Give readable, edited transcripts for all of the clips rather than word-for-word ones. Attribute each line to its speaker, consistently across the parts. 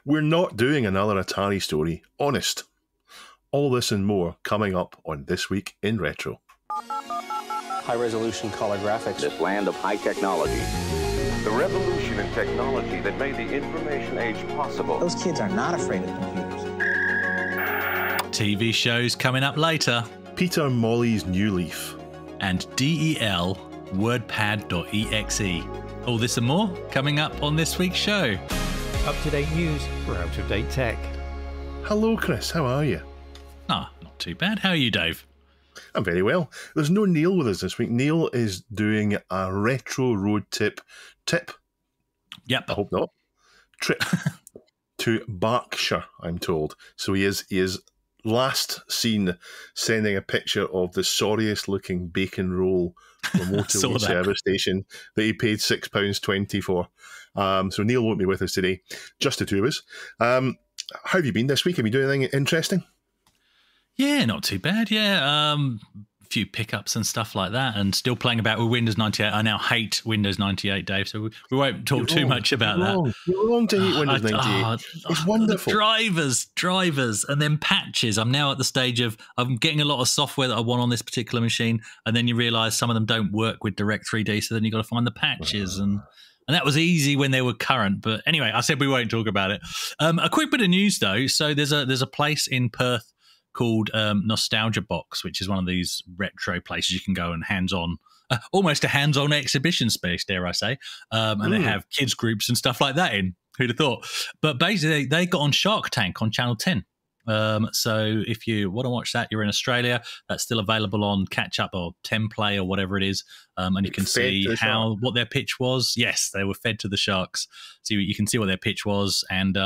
Speaker 1: We're not doing another Atari story, honest. All this and more coming up on This Week in Retro.
Speaker 2: High-resolution color graphics.
Speaker 3: This land of high technology.
Speaker 4: The revolution in technology that made the information age possible.
Speaker 5: Those kids are not afraid of computers.
Speaker 6: TV shows coming up later.
Speaker 1: Peter Moly's New Leaf.
Speaker 6: And DEL WordPad.exe. All this and more coming up on this week's show.
Speaker 7: Up-to-date news for out-of-date tech.
Speaker 1: Hello, Chris. How are you?
Speaker 6: Ah, not too bad. How are you, Dave?
Speaker 1: I'm very well. There's no Neil with us this week. Neil is doing a retro road tip.
Speaker 6: Yep.
Speaker 1: I hope not. Trip to Berkshire, I'm told. So he is last seen sending a picture of the sorriest looking bacon roll from a motorway service station that he paid £6.20 for. So Neil won't be with us today, just the two of us. How have you been this week? Have you done anything interesting?
Speaker 6: Yeah, not too bad. Yeah, a few pickups and stuff like that, and still playing about with Windows 98. I now hate Windows 98, Dave, so we won't talk too much about that.
Speaker 1: You're wrong to hate Windows 98. It's wonderful.
Speaker 6: Drivers, and then patches. I'm now at the stage of I'm getting a lot of software that I want on this particular machine, and then you realise some of them don't work with Direct 3D, so then you've got to find the patches and that was easy when they were current. But anyway, I said we won't talk about it. A quick bit of news though. So there's a place in Perth called Nostalgia Box, which is one of these retro places you can go and hands-on, almost a hands-on exhibition space, dare I say. And they have kids groups and stuff like that in. Who'd have thought? But basically, they got on Shark Tank on Channel 10. So if you want to watch that, you're in Australia, that's still available on Catch Up or 10 Play or whatever it is. And you can see what their pitch was. Yes, they were fed to the sharks. So you can see what their pitch was and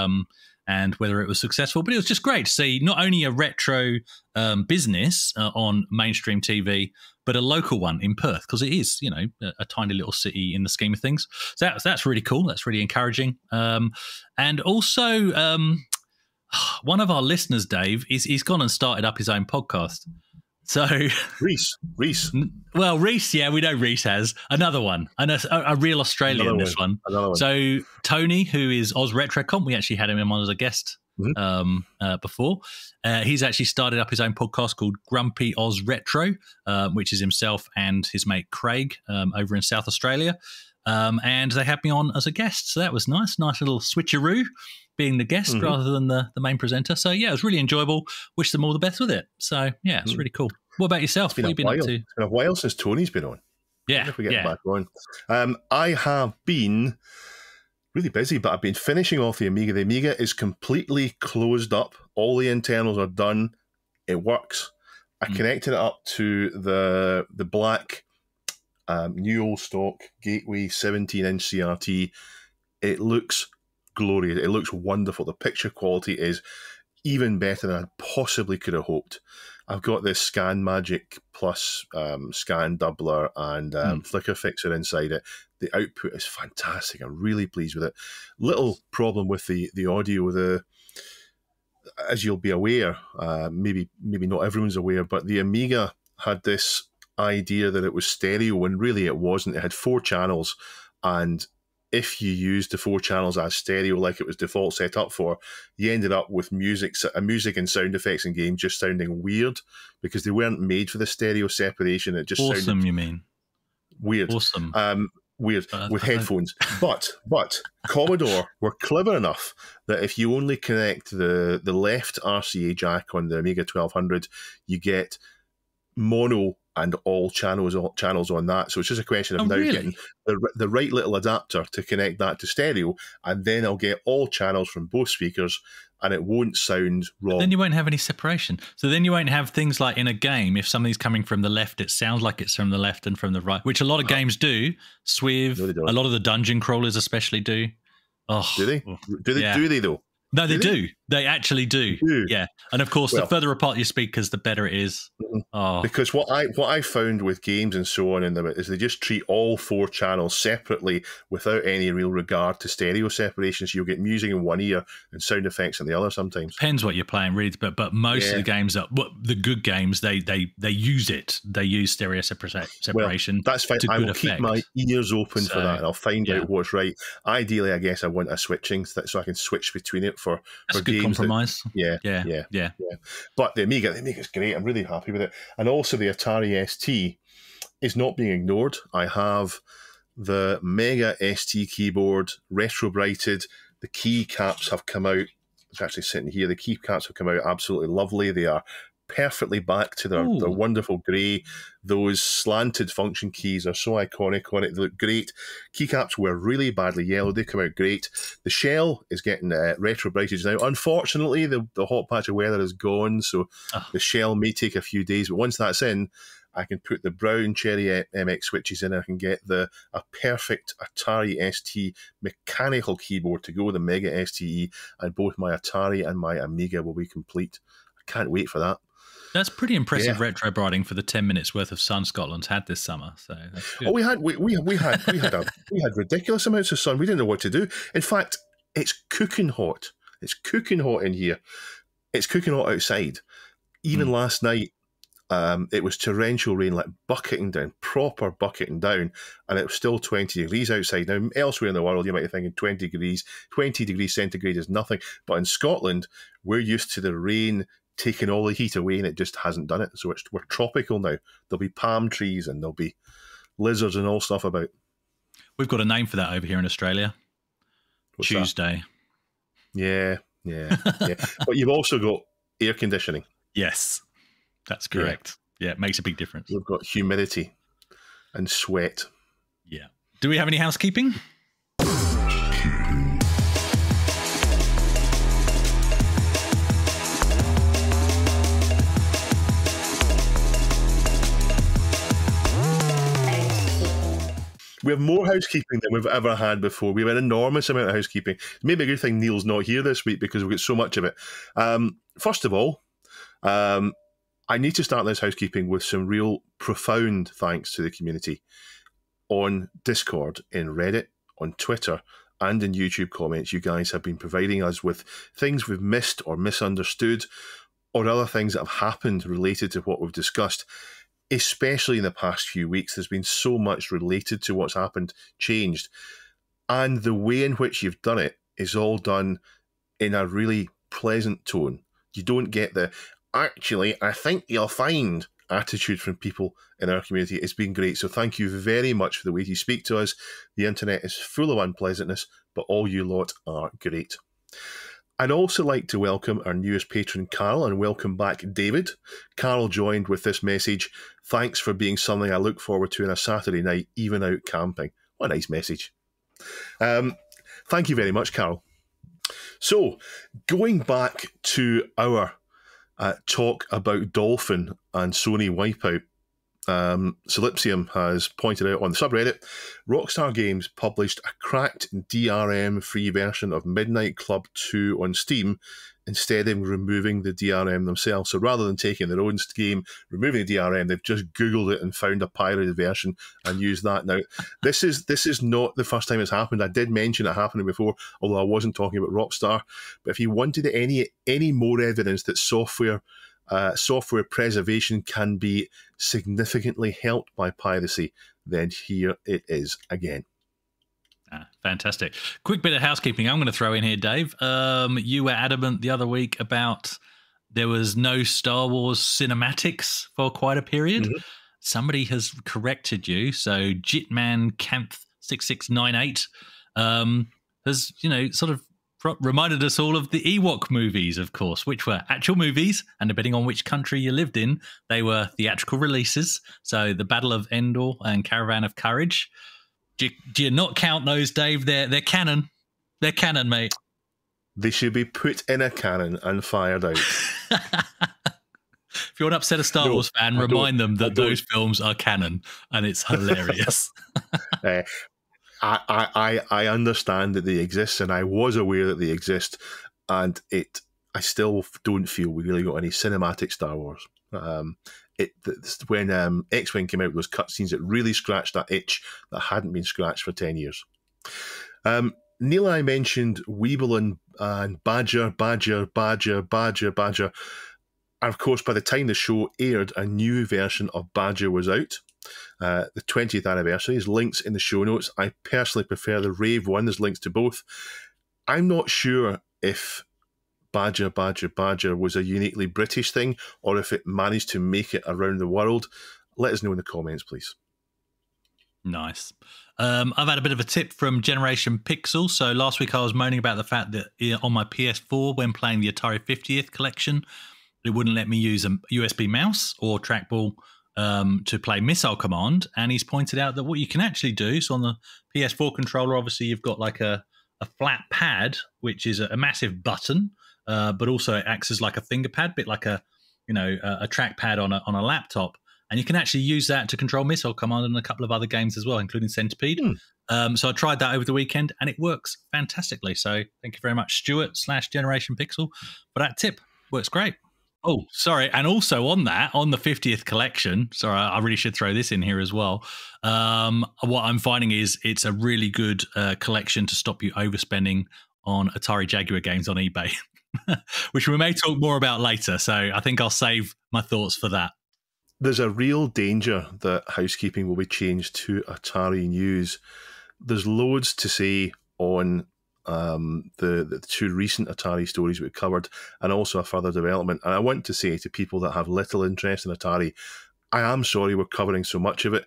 Speaker 6: whether it was successful. But it was just great to see not only a retro business on mainstream TV, but a local one in Perth, because it is, a tiny little city in the scheme of things. So that's really cool. That's really encouraging. And also, one of our listeners, Dave, he's gone and started up his own podcast. So
Speaker 1: Reese.
Speaker 6: Well, Reese, yeah, we know Reese has another one, and a real Australian. This one. So Tony, who is Oz RetroComp, we actually had him on as a guest before. He's actually started up his own podcast called Grumpy Oz Retro, which is himself and his mate Craig over in South Australia, and they had me on as a guest. So that was nice little switcheroo, being the guest rather than the main presenter. So yeah, it was really enjoyable. Wish them all the best with it. So yeah, it's really cool. What about yourself? What have you been up to?
Speaker 1: It's been a while since Tony's been on.
Speaker 6: Yeah,
Speaker 1: if we get back on. I have been really busy, but I've been finishing off the Amiga. The Amiga is completely closed up. All the internals are done. It works. I connected it up to the black new old stock Gateway 17-inch CRT. It looks glorious. It looks wonderful. The picture quality is even better than I possibly could have hoped. I've got this Scan Magic Plus scan doubler and flicker fixer inside it. The output is fantastic. I'm really pleased with it. Little problem with the audio. As you'll be aware, maybe not everyone's aware, but the Amiga had this idea that it was stereo, when really it wasn't. It had 4 channels, and if you used the 4 channels as stereo like it was default set up for, you ended up with music and sound effects in games just sounding weird because they weren't made for the stereo separation. It just sounded
Speaker 6: you mean?
Speaker 1: Weird.
Speaker 6: Awesome.
Speaker 1: Weird with headphones. But Commodore were clever enough that if you only connect the left RCA jack on the Amiga 1200, you get mono and all channels on that. So it's just a question of getting the right little adapter to connect that to stereo, and then I'll get all channels from both speakers, and it won't sound wrong.
Speaker 6: But then you won't have any separation. So then you won't have things like in a game, if something's coming from the left, it sounds like it's from the left and from the right, which a lot of games do. Swiv,
Speaker 1: no,
Speaker 6: a lot of the dungeon crawlers especially do. Oh,
Speaker 1: do they? Do they though?
Speaker 6: No, they do. They actually do. Yeah. And of course,
Speaker 1: Well,
Speaker 6: the further apart your speakers, the better it is. Oh.
Speaker 1: Because what I found with games and so on in them is they just treat all 4 channels separately without any real regard to stereo separation. So you'll get music in one ear and sound effects in the other sometimes.
Speaker 6: Depends what you're playing, really. But most of the games, the good games, they use it. They use stereo separation.
Speaker 1: Well, that's fine. I will keep my ears open for that, and I'll find out what's right. Ideally, I guess I want a switching so I can switch between it for games.
Speaker 6: Compromise.
Speaker 1: Yeah. But the Amiga's great. I'm really happy with it. And also the Atari ST is not being ignored. I have the Mega ST keyboard retro-brighted. The keycaps have come out. It's actually sitting here. The keycaps have come out absolutely lovely. They are perfectly back to their wonderful grey. Those slanted function keys are so iconic on it. They look great. Keycaps were really badly yellowed. They come out great. The shell is getting retro-brighted now. Unfortunately, the hot patch of weather is gone, so the shell may take a few days. But once that's in, I can put the brown Cherry MX switches in. I can get a perfect Atari ST mechanical keyboard to go with the Mega STE, and both my Atari and my Amiga will be complete. I can't wait for that.
Speaker 6: That's pretty impressive retro brighting for the 10 minutes worth of sun Scotland's had this summer. So that's good.
Speaker 1: Oh, we had ridiculous amounts of sun. We didn't know what to do. In fact, it's cooking hot. It's cooking hot in here. It's cooking hot outside. Even last night, it was torrential rain, like bucketing down, proper bucketing down, and it was still 20 degrees outside. Now, elsewhere in the world, you might be thinking 20 degrees centigrade is nothing. But in Scotland, we're used to the rain taking all the heat away, and it just hasn't done it. So we're tropical now. There'll be palm trees and there'll be lizards and all stuff about.
Speaker 6: We've got a name for that over here in Australia.
Speaker 1: What's
Speaker 6: Tuesday.
Speaker 1: That? Yeah. But you've also got air conditioning.
Speaker 6: Yes, that's correct. Yeah, it makes a big difference.
Speaker 1: We've got humidity and sweat.
Speaker 6: Yeah. Do we have any housekeeping?
Speaker 1: We have more housekeeping than we've ever had before. We have an enormous amount of housekeeping. Maybe a good thing Neil's not here this week because we've got so much of it. First of all, I need to start this housekeeping with some real profound thanks to the community on Discord, in Reddit, on Twitter, and in YouTube comments. You guys have been providing us with things we've missed or misunderstood, or other things that have happened related to what we've discussed. Especially in the past few weeks, there's been so much related to what's happened, changed. And the way in which you've done it is all done in a really pleasant tone. You don't get the, actually, I think you'll find attitude from people in our community. It's been great. So thank you very much for the way you speak to us. The internet is full of unpleasantness, but all you lot are great. I'd also like to welcome our newest patron, Carl, and welcome back, David. Carl joined with this message. Thanks for being something I look forward to on a Saturday night, even out camping. What a nice message. Thank you very much, Carl. So, going back to our talk about Dolphin and Sony Wipeout, Solipsium has pointed out on the subreddit, Rockstar Games published a cracked DRM-free version of Midnight Club 2 on Steam instead of removing the DRM themselves. So rather than taking their own game, removing the DRM, they've just Googled it and found a pirated version and used that. Now, this is not the first time it's happened. I did mention it happening before, although I wasn't talking about Rockstar. But if you wanted any more evidence that software preservation can be significantly helped by piracy, then here it is again.
Speaker 6: Fantastic. Quick bit of housekeeping I'm going to throw in here, Dave. You were adamant the other week about there was no Star Wars cinematics for quite a period. Mm-hmm. Somebody has corrected you. So Jitman Kampf 6698 has, sort of reminded us all of the Ewok movies, of course, which were actual movies, and depending on which country you lived in, they were theatrical releases. So the Battle of Endor and Caravan of Courage. Do you not count those, Dave? They're canon. They're canon, mate.
Speaker 1: They should be put in a cannon and fired out.
Speaker 6: If you're an upset a Star Wars fan, remind them that those films are canon, and it's hilarious.
Speaker 1: I understand that they exist, and I was aware that they exist, and I still don't feel we really got any cinematic Star Wars. When X-Wing came out with those cutscenes, it really scratched that itch that hadn't been scratched for 10 years. Neil and I mentioned Weeble and Badger. And of course, by the time the show aired, a new version of Badger was out. The 20th anniversary. There's links in the show notes. I personally prefer the Rave one. There's links to both. I'm not sure if Badger was a uniquely British thing or if it managed to make it around the world. Let us know in the comments, please.
Speaker 6: Nice. I've had a bit of a tip from Generation Pixel. So last week I was moaning about the fact that on my PS4, when playing the Atari 50th collection, it wouldn't let me use a USB mouse or trackball to play Missile Command. And he's pointed out that what you can actually do, so on the PS4 controller, obviously you've got like a flat pad, which is a massive button, but also it acts as like a finger pad, bit like a trackpad on a laptop. And you can actually use that to control Missile Command and a couple of other games as well, including Centipede. So I tried that over the weekend, and it works fantastically. So thank you very much, Stuart/Generation Pixel, for that tip. Works great. Oh, sorry. And also on the 50th collection, sorry, I really should throw this in here as well. What I'm finding is it's a really good collection to stop you overspending on Atari Jaguar games on eBay, which we may talk more about later. So I think I'll save my thoughts for that.
Speaker 1: There's a real danger that housekeeping will be changed to Atari News. There's loads to say on the two recent Atari stories we've covered, and also a further development. And I want to say to people that have little interest in Atari, I am sorry we're covering so much of it,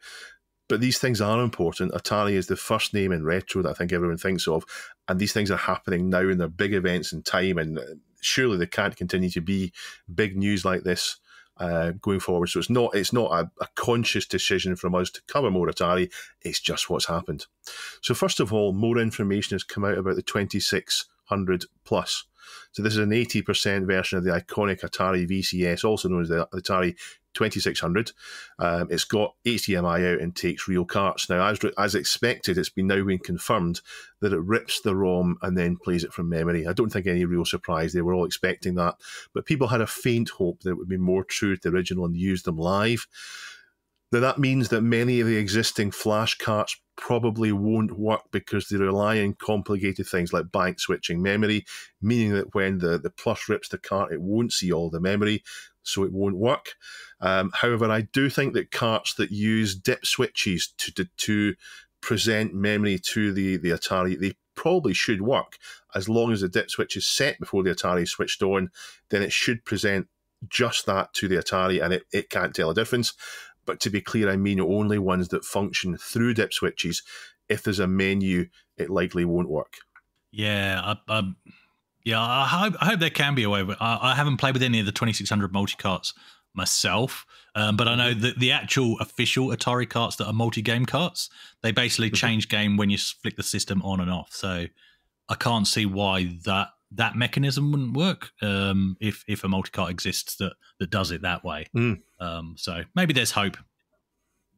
Speaker 1: but these things are important. Atari is the first name in retro that I think everyone thinks of, and these things are happening now in their big events in time, and surely they can't continue to be big news like this going forward. So it's not a conscious decision from us to cover more Atari. It's just what's happened. So first of all, more information has come out about the 2600 Plus. So this is an 80% version of the iconic Atari VCS, also known as the Atari 2600. It's got HDMI out and takes real carts. Now, as expected, it's now been confirmed that it rips the ROM and then plays it from memory. I don't think any real surprise. They were all expecting that. But people had a faint hope that it would be more true to the original and use them live. Now, that means that many of the existing flash carts probably won't work because they rely on complicated things like bank switching memory, meaning that when the Plus rips the cart, it won't see all the memory, so it won't work. However, I do think that carts that use dip switches to present memory to the Atari, they probably should work. As long as the dip switch is set before the Atari is switched on, then it should present just that to the Atari, and it can't tell a difference. But to be clear, I mean only ones that function through dip switches. If there's a menu, it likely won't work.
Speaker 6: Yeah, I hope there can be a way. I haven't played with any of the 2600 multi-carts myself, but I know that the actual official Atari carts that are multi-game carts, they basically change game when you flick the system on and off. So I can't see why that mechanism wouldn't work if a multi-cart exists that does it that way. So maybe there's hope.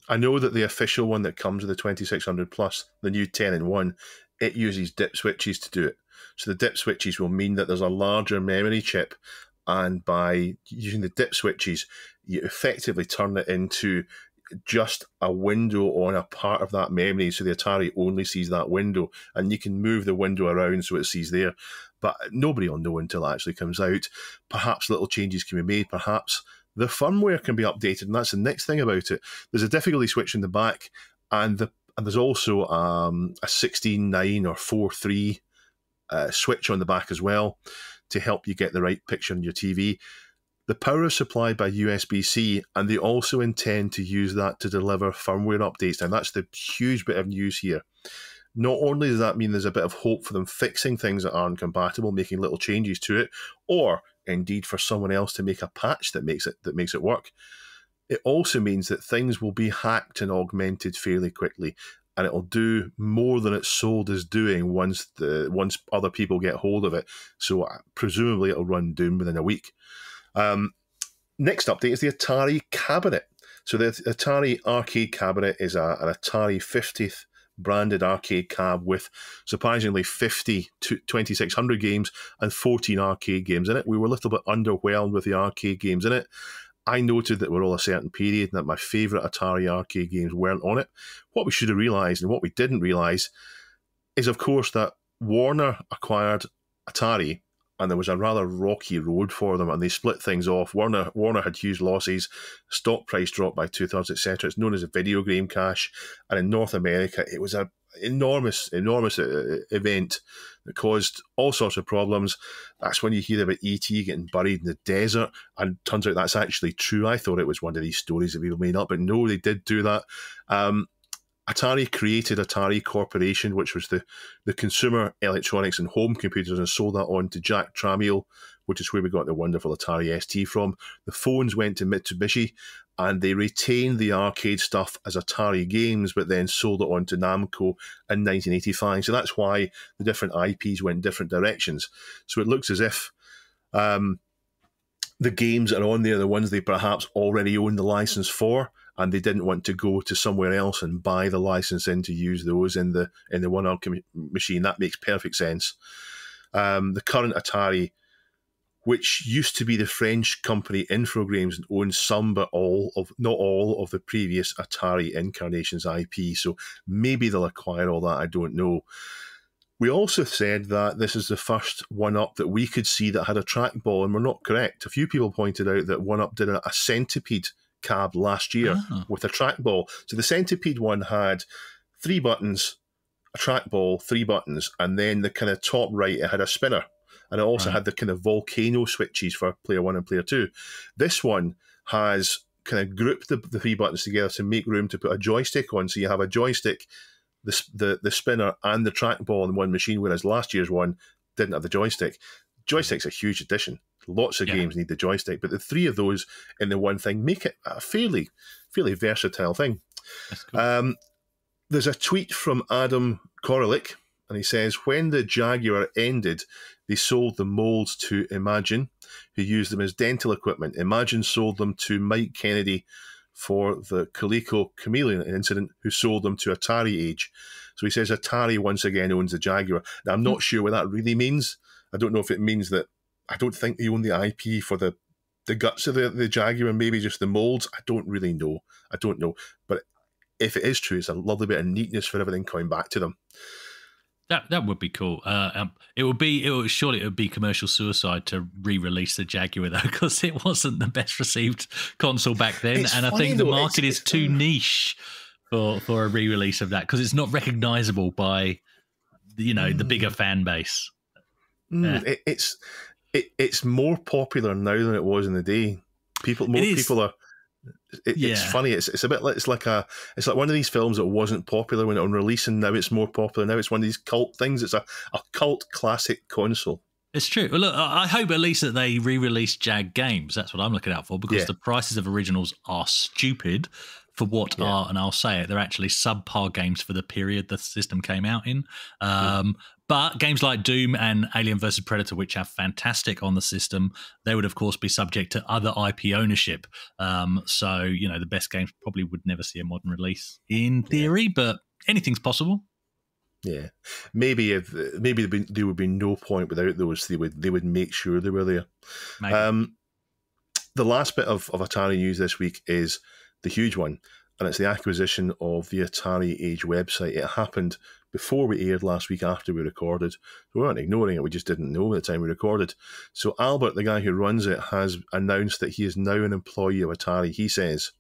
Speaker 1: I know that the official one that comes with the 2600 Plus, the new 10-in-1, it uses dip switches to do it. So the dip switches will mean that there's a larger memory chip, and by using the dip switches, you effectively turn it into just a window on a part of that memory, so the Atari only sees that window, and you can move the window around so it sees there. But nobody will know until it actually comes out. Perhaps little changes can be made, perhaps the firmware can be updated, and that's the next thing about it. There's a difficulty switch in the back, and there's also a 16:9 or 4:3 switch on the back as well to help you get the right picture on your TV. The power is supplied by USB-C, and they also intend to use that to deliver firmware updates. And that's the huge bit of news here. Not only does that mean there's a bit of hope for them fixing things that aren't compatible, making little changes to it, or indeed for someone else to make a patch that makes it work. It also means that things will be hacked and augmented fairly quickly, and it'll do more than it's sold as doing once other people get hold of it. So presumably it'll run down within a week. Next update is the Atari cabinet. So the Atari arcade cabinet is an Atari 50th branded arcade cab with surprisingly 50 to 2600 games and 14 arcade games in it. We were a little bit underwhelmed with the arcade games in it. I noted that we're all a certain period and that my favourite Atari arcade games weren't on it. What we should have realised and what we didn't realise is, of course, that Warner acquired Atari and there was a rather rocky road for them and they split things off. Warner had huge losses, stock price dropped by 2/3, etc. It's known as a video game crash. And in North America, it was an enormous event that caused all sorts of problems. That's when you hear about E.T. getting buried in the desert, and turns out that's actually true. I thought it was one of these stories that people made up, but no, they did do that. Atari created Atari Corporation, which was the consumer electronics and home computers, and sold that on to Jack Tramiel, which is where we got the wonderful Atari ST from. The phones went to Mitsubishi, and they retained the arcade stuff as Atari games, but then sold it on to Namco in 1985. So that's why the different IPs went in different directions. So it looks as if the games that are on there, the ones they perhaps already own the license for, and they didn't want to go to somewhere else and buy the license in to use those in the one-up machine. That makes perfect sense. The current Atari, which used to be the French company Infogrames, and owns some but not all of the previous Atari incarnations IP. So maybe they'll acquire all that. I don't know. We also said that this is the first one-up that we could see that had a trackball, and we're not correct. A few people pointed out that one-up did a Centipede cab last year with a trackball. So the Centipede one had 3 buttons, a trackball, 3 buttons, and then the kind of top right, it had a spinner. And it also had the kind of volcano switches for player 1 and player 2. This one has kind of grouped the 3 buttons together to make room to put a joystick on. So you have a joystick, the spinner, and the trackball in one machine, whereas last year's one didn't have the joystick. Joystick's a huge addition. Lots of games need the joystick, but the 3 of those in the one thing make it a fairly versatile thing.
Speaker 6: That's cool.
Speaker 1: There's a tweet from Adam Korolik, and he says, when the Jaguar ended, they sold the molds to Imagine, who used them as dental equipment. Imagine sold them to Mike Kennedy for the Coleco Chameleon incident, who sold them to Atari Age. So he says Atari once again owns the Jaguar. Now, I'm not sure what that really means. I don't know if it means that I don't think they own the IP for the guts of the Jaguar, maybe just the molds. I don't really know. I don't know. But if it is true, it's a lovely bit of neatness for everything coming back to them.
Speaker 6: That would be cool. Surely it would be commercial suicide to re-release the Jaguar though, because it wasn't the best received console back then, and I think the market is too niche for a re-release of that, because it's not recognisable by the bigger fan base.
Speaker 1: It's more popular now than it was in the day. People are. It's funny. It's a bit like it's like one of these films that wasn't popular when it was released, and now it's more popular. Now it's one of these cult things. It's a cult classic console. It's
Speaker 6: true. Well, look, I hope at least that they re-release Jag games. That's what I'm looking out for, because the prices of originals are stupid for what are, and I'll say it, they're actually subpar games for the period the system came out in. But games like Doom and Alien vs. Predator, which are fantastic on the system, they would, of course, be subject to other IP ownership. So, the best games probably would never see a modern release in theory, but anything's possible.
Speaker 1: Yeah. Maybe there would be no point without those. They would make sure they were there. The last bit of Atari news this week is the huge one, and it's the acquisition of the Atari Age website. It happened before we aired last week, after we recorded. We weren't ignoring it, we just didn't know at the time we recorded. So Albert, the guy who runs it, has announced that he is now an employee of Atari. He says,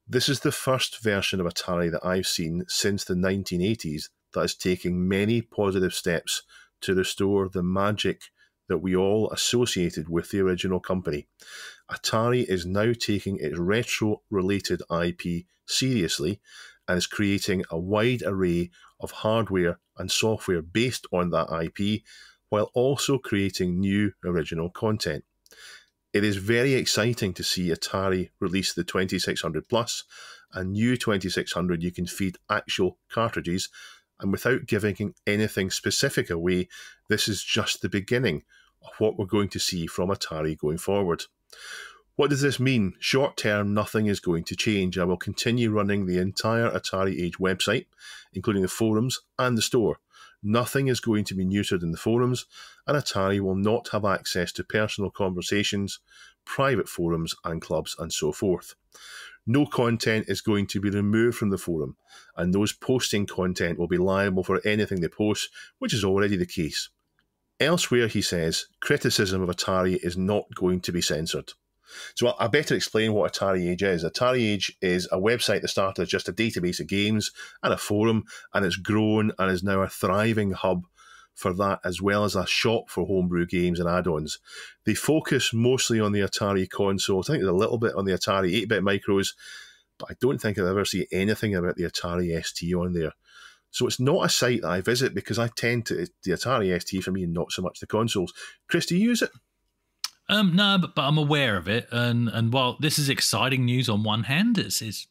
Speaker 1: "This is the first version of Atari that I've seen since the 1980s that is taking many positive steps to restore the magic that we all associated with the original company. Atari is now taking its retro-related IP seriously and is creating a wide array of hardware and software based on that IP, while also creating new original content. It is very exciting to see Atari release the 2600 Plus, a new 2600 you can feed actual cartridges, and without giving anything specific away, this is just the beginning of what we're going to see from Atari going forward. What does this mean? Short term, nothing is going to change. I will continue running the entire Atari Age website, including the forums and the store. Nothing is going to be neutered in the forums, and Atari will not have access to personal conversations, private forums and clubs, and so forth. No content is going to be removed from the forum, and those posting content will be liable for anything they post, which is already the case. Elsewhere, he says, criticism of Atari is not going to be censored. So I better explain what Atari Age is. Atari Age is a website that started as just a database of games and a forum, and it's grown and is now a thriving hub for that, as well as a shop for homebrew games and add-ons. They focus mostly on the Atari console. I think there's a little bit on the Atari 8-bit micros, but I don't think I've ever seen anything about the Atari ST on there. So it's not a site that I visit because I tend to, the Atari ST for me, and not so much the consoles. Chris, do you use it?
Speaker 6: No, but I'm aware of it, and while this is exciting news on one hand, it's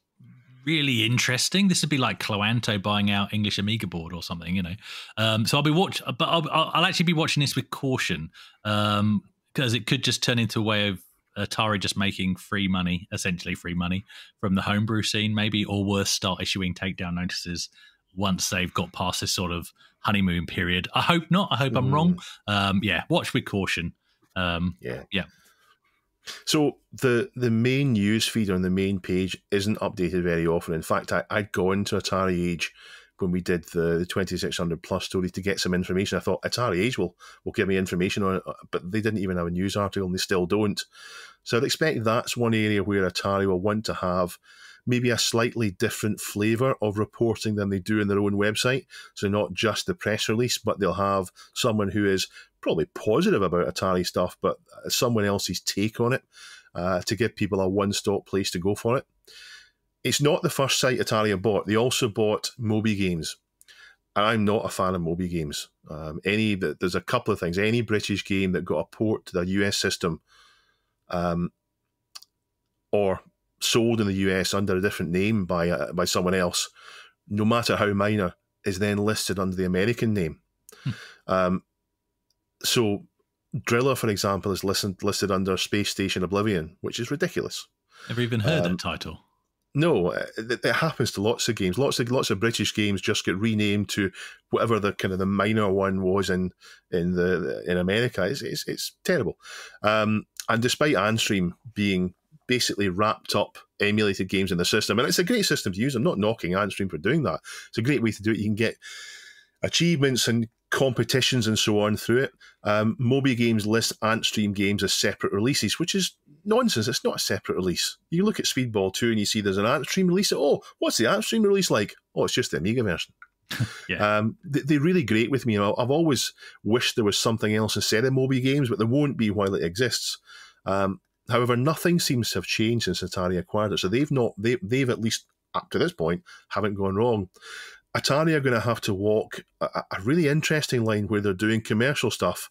Speaker 6: really interesting. This would be like Cloanto buying out English Amiga board or something, you know. So I'll actually be watching this with caution, because it could just turn into a way of Atari just making free money, essentially free money from the homebrew scene, maybe, or worse, start issuing takedown notices once they've got past this sort of honeymoon period. I hope not. I hope I'm wrong. Yeah, watch with caution. Yeah.
Speaker 1: So the main news feed on the main page isn't updated very often. In fact, I'd gone to Atari Age when we did the 2600 plus story to get some information. I thought Atari Age will give me information on it, but they didn't even have a news article, and they still don't. So I'd expect that's one area where Atari will want to have maybe a slightly different flavour of reporting than they do in their own website. So not just the press release, but they'll have someone who is probably positive about Atari stuff, but someone else's take on it to give people a one-stop place to go for it. It's not the first site Atari have bought. They also bought Moby Games. I'm not a fan of Moby Games. There's a couple of things. Any British game that got a port to the US system or sold in the US under a different name by someone else, no matter how minor, is then listed under the American name. So Driller, for example, is listed under Space Station Oblivion, which is ridiculous.
Speaker 6: Never even heard that title.
Speaker 1: No, it happens to lots of games. Lots of British games just get renamed to whatever the kind of the minor one was in America. It's terrible. And despite Anstream being basically wrapped up emulated games in the system, and it's a great system to use. I'm not knocking Anstream for doing that. It's a great way to do it. You can get achievements and competitions and so on through it. Moby Games lists Antstream games as separate releases, which is nonsense. It's not a separate release. You look at Speedball 2 and you see there's an Antstream release. Oh, what's the Antstream release like? Oh, it's just the Amiga version.
Speaker 6: Yeah.
Speaker 1: They're really great with me. I've always wished there was something else instead of Moby Games, but there won't be while it exists. However, nothing seems to have changed since Atari acquired it. So they've at least up to this point haven't gone wrong. Atari are going to have to walk a really interesting line where they're doing commercial stuff,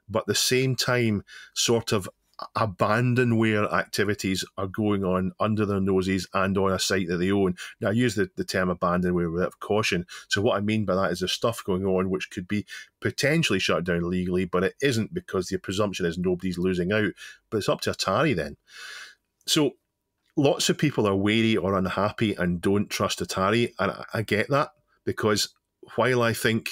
Speaker 1: but at the same time, sort of abandonware activities are going on under their noses and on a site that they own. Now, I use the term abandonware with caution. So what I mean by that is there's stuff going on which could be potentially shut down legally, but it isn't, because the presumption is nobody's losing out. But it's up to Atari then. So lots of people are wary or unhappy and don't trust Atari, and I get that, because while I think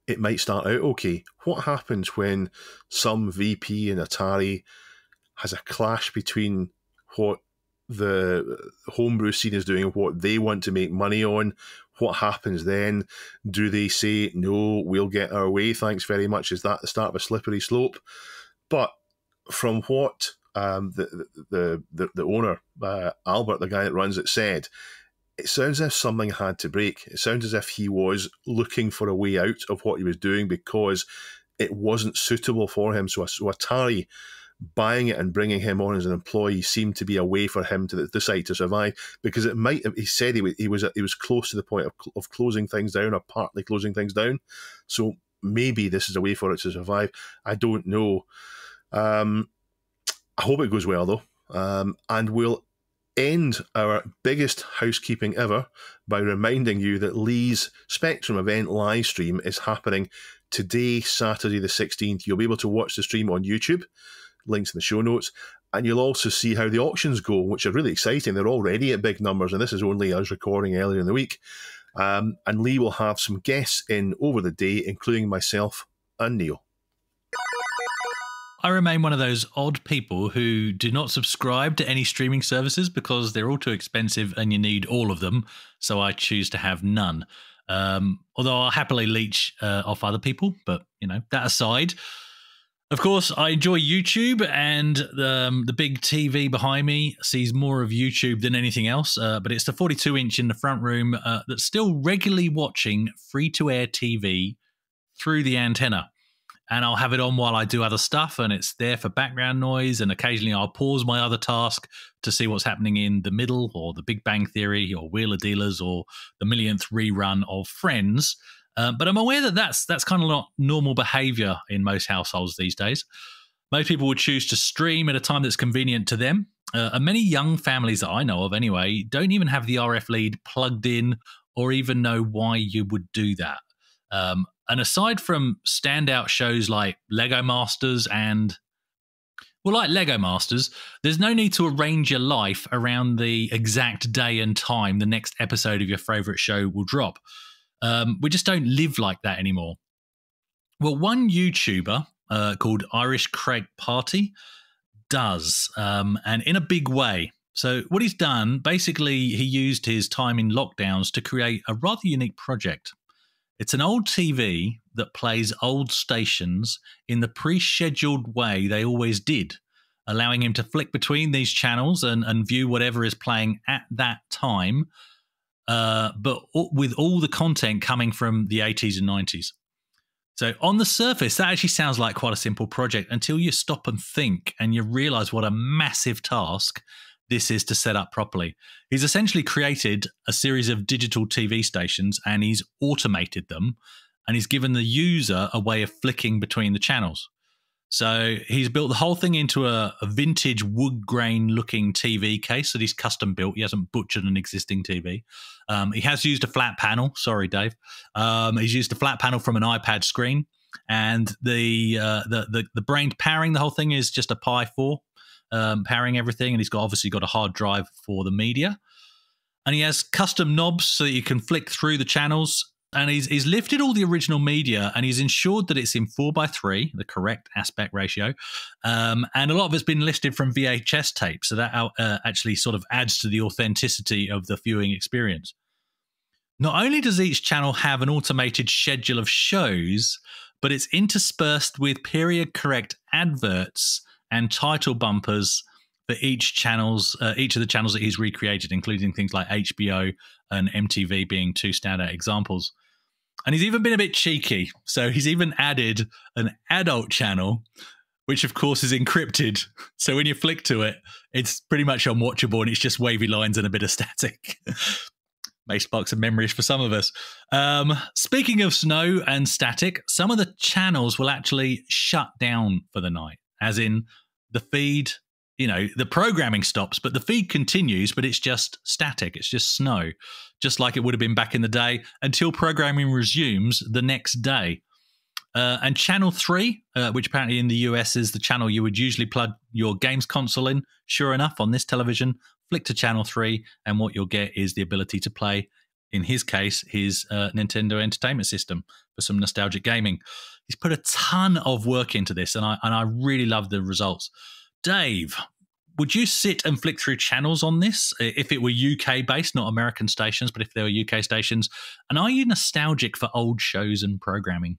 Speaker 1: it might start out okay, what happens when some VP in Atari has a clash between what the homebrew scene is doing and what they want to make money on? What happens then? Do they say, no, we'll get our way, thanks very much? Is that the start of a slippery slope? But from what the owner, Albert, the guy that runs it, said, it sounds as if something had to break. It sounds as if he was looking for a way out of what he was doing because it wasn't suitable for him. So Atari buying it and bringing him on as an employee seemed to be a way for him to decide to survive, because it might. He said he was close to the point of closing things down, or partly closing things down. So maybe this is a way for it to survive. I don't know. I hope it goes well though, and we'll end our biggest housekeeping ever by reminding you that Lee's Spectrum event live stream is happening today, Saturday the 16th. You'll be able to watch the stream on YouTube. links in the show notes. And you'll also see how the auctions go, which are really exciting. They're already at big numbers, and this is only us recording earlier in the week. And Lee will have some guests in over the day, including myself and Neil.
Speaker 6: I remain one of those odd people who do not subscribe to any streaming services because they're all too expensive and you need all of them. So I choose to have none. Although I'll happily leech off other people, but that aside. Of course, I enjoy YouTube, and the big TV behind me sees more of YouTube than anything else. But it's the 42-inch in the front room that's still regularly watching free-to-air TV through the antenna. And I'll have it on while I do other stuff, and it's there for background noise, and occasionally I'll pause my other task to see what's happening in The Middle or The Big Bang Theory or Wheel of Dealers or the millionth rerun of Friends. But I'm aware that that's kind of not normal behavior in most households these days. Most people would choose to stream at a time that's convenient to them. And many young families that I know of anyway don't even have the RF lead plugged in or even know why you would do that. And aside from standout shows like Lego Masters Lego Masters, there's no need to arrange your life around the exact day and time the next episode of your favorite show will drop. We just don't live like that anymore. Well, one YouTuber called Irish Craig Party does, and in a big way. So what he's done, basically, he used his time in lockdowns to create a rather unique project. It's an old TV that plays old stations in the pre-scheduled way they always did, allowing him to flick between these channels and view whatever is playing at that time, but with all the content coming from the 80s and 90s. So on the surface, that actually sounds like quite a simple project until you stop and think and you realize what a massive task this is to set up properly. He's essentially created a series of digital TV stations and he's automated them, and he's given the user a way of flicking between the channels. So he's built the whole thing into a vintage wood grain looking TV case that he's custom built. He hasn't butchered an existing TV. He has used a flat panel. Sorry, Dave. He's used a flat panel from an iPad screen, and the brain powering the whole thing is just a Pi 4. Powering everything, and he's obviously got a hard drive for the media, and he has custom knobs so that you can flick through the channels, and he's lifted all the original media and he's ensured that it's in 4:3, the correct aspect ratio, and a lot of it's been listed from VHS tape, so that actually sort of adds to the authenticity of the viewing experience. Not only does each channel have an automated schedule of shows, but it's interspersed with period correct adverts and title bumpers for each of the channels that he's recreated, including things like HBO and MTV being two standout examples. And he's even been a bit cheeky. So he's even added an adult channel, which of course is encrypted. So when you flick to it, it's pretty much unwatchable and it's just wavy lines and a bit of static. May spark some memories for some of us. Speaking of snow and static, some of the channels will actually shut down for the night. As in the feed, the programming stops, but the feed continues, but it's just static. It's just snow, just like it would have been back in the day until programming resumes the next day. And channel 3, which apparently in the US is the channel you would usually plug your games console in. Sure enough, on this television, flick to channel 3, and what you'll get is the ability to play, in his case, his Nintendo Entertainment System for some nostalgic gaming. He's put a ton of work into this, and I really love the results. Dave, would you sit and flick through channels on this if it were UK-based, not American stations, but if they were UK stations? And are you nostalgic for old shows and programming?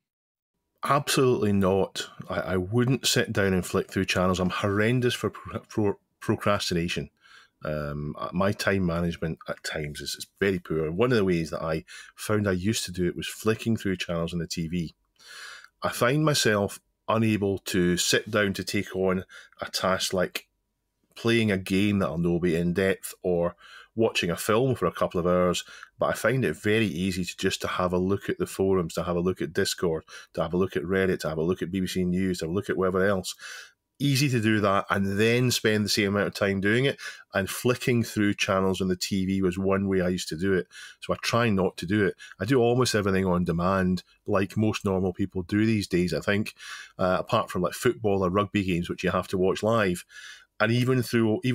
Speaker 1: Absolutely not. I wouldn't sit down and flick through channels. I'm horrendous for procrastination. My time management at times is very poor. One of the ways that I found I used to do it was flicking through channels on the TV. I find myself unable to sit down to take on a task like playing a game that I'll know be in depth or watching a film for a couple of hours, but I find it very easy to have a look at the forums, to have a look at Discord, to have a look at Reddit, to have a look at BBC News, to have a look at whatever else. easy to do that and then spend the same amount of time doing it. And flicking through channels on the TV was one way I used to do it. So I try not to do it. I do almost everything on demand, like most normal people do these days, I think, apart from like football or rugby games, which you have to watch live. And even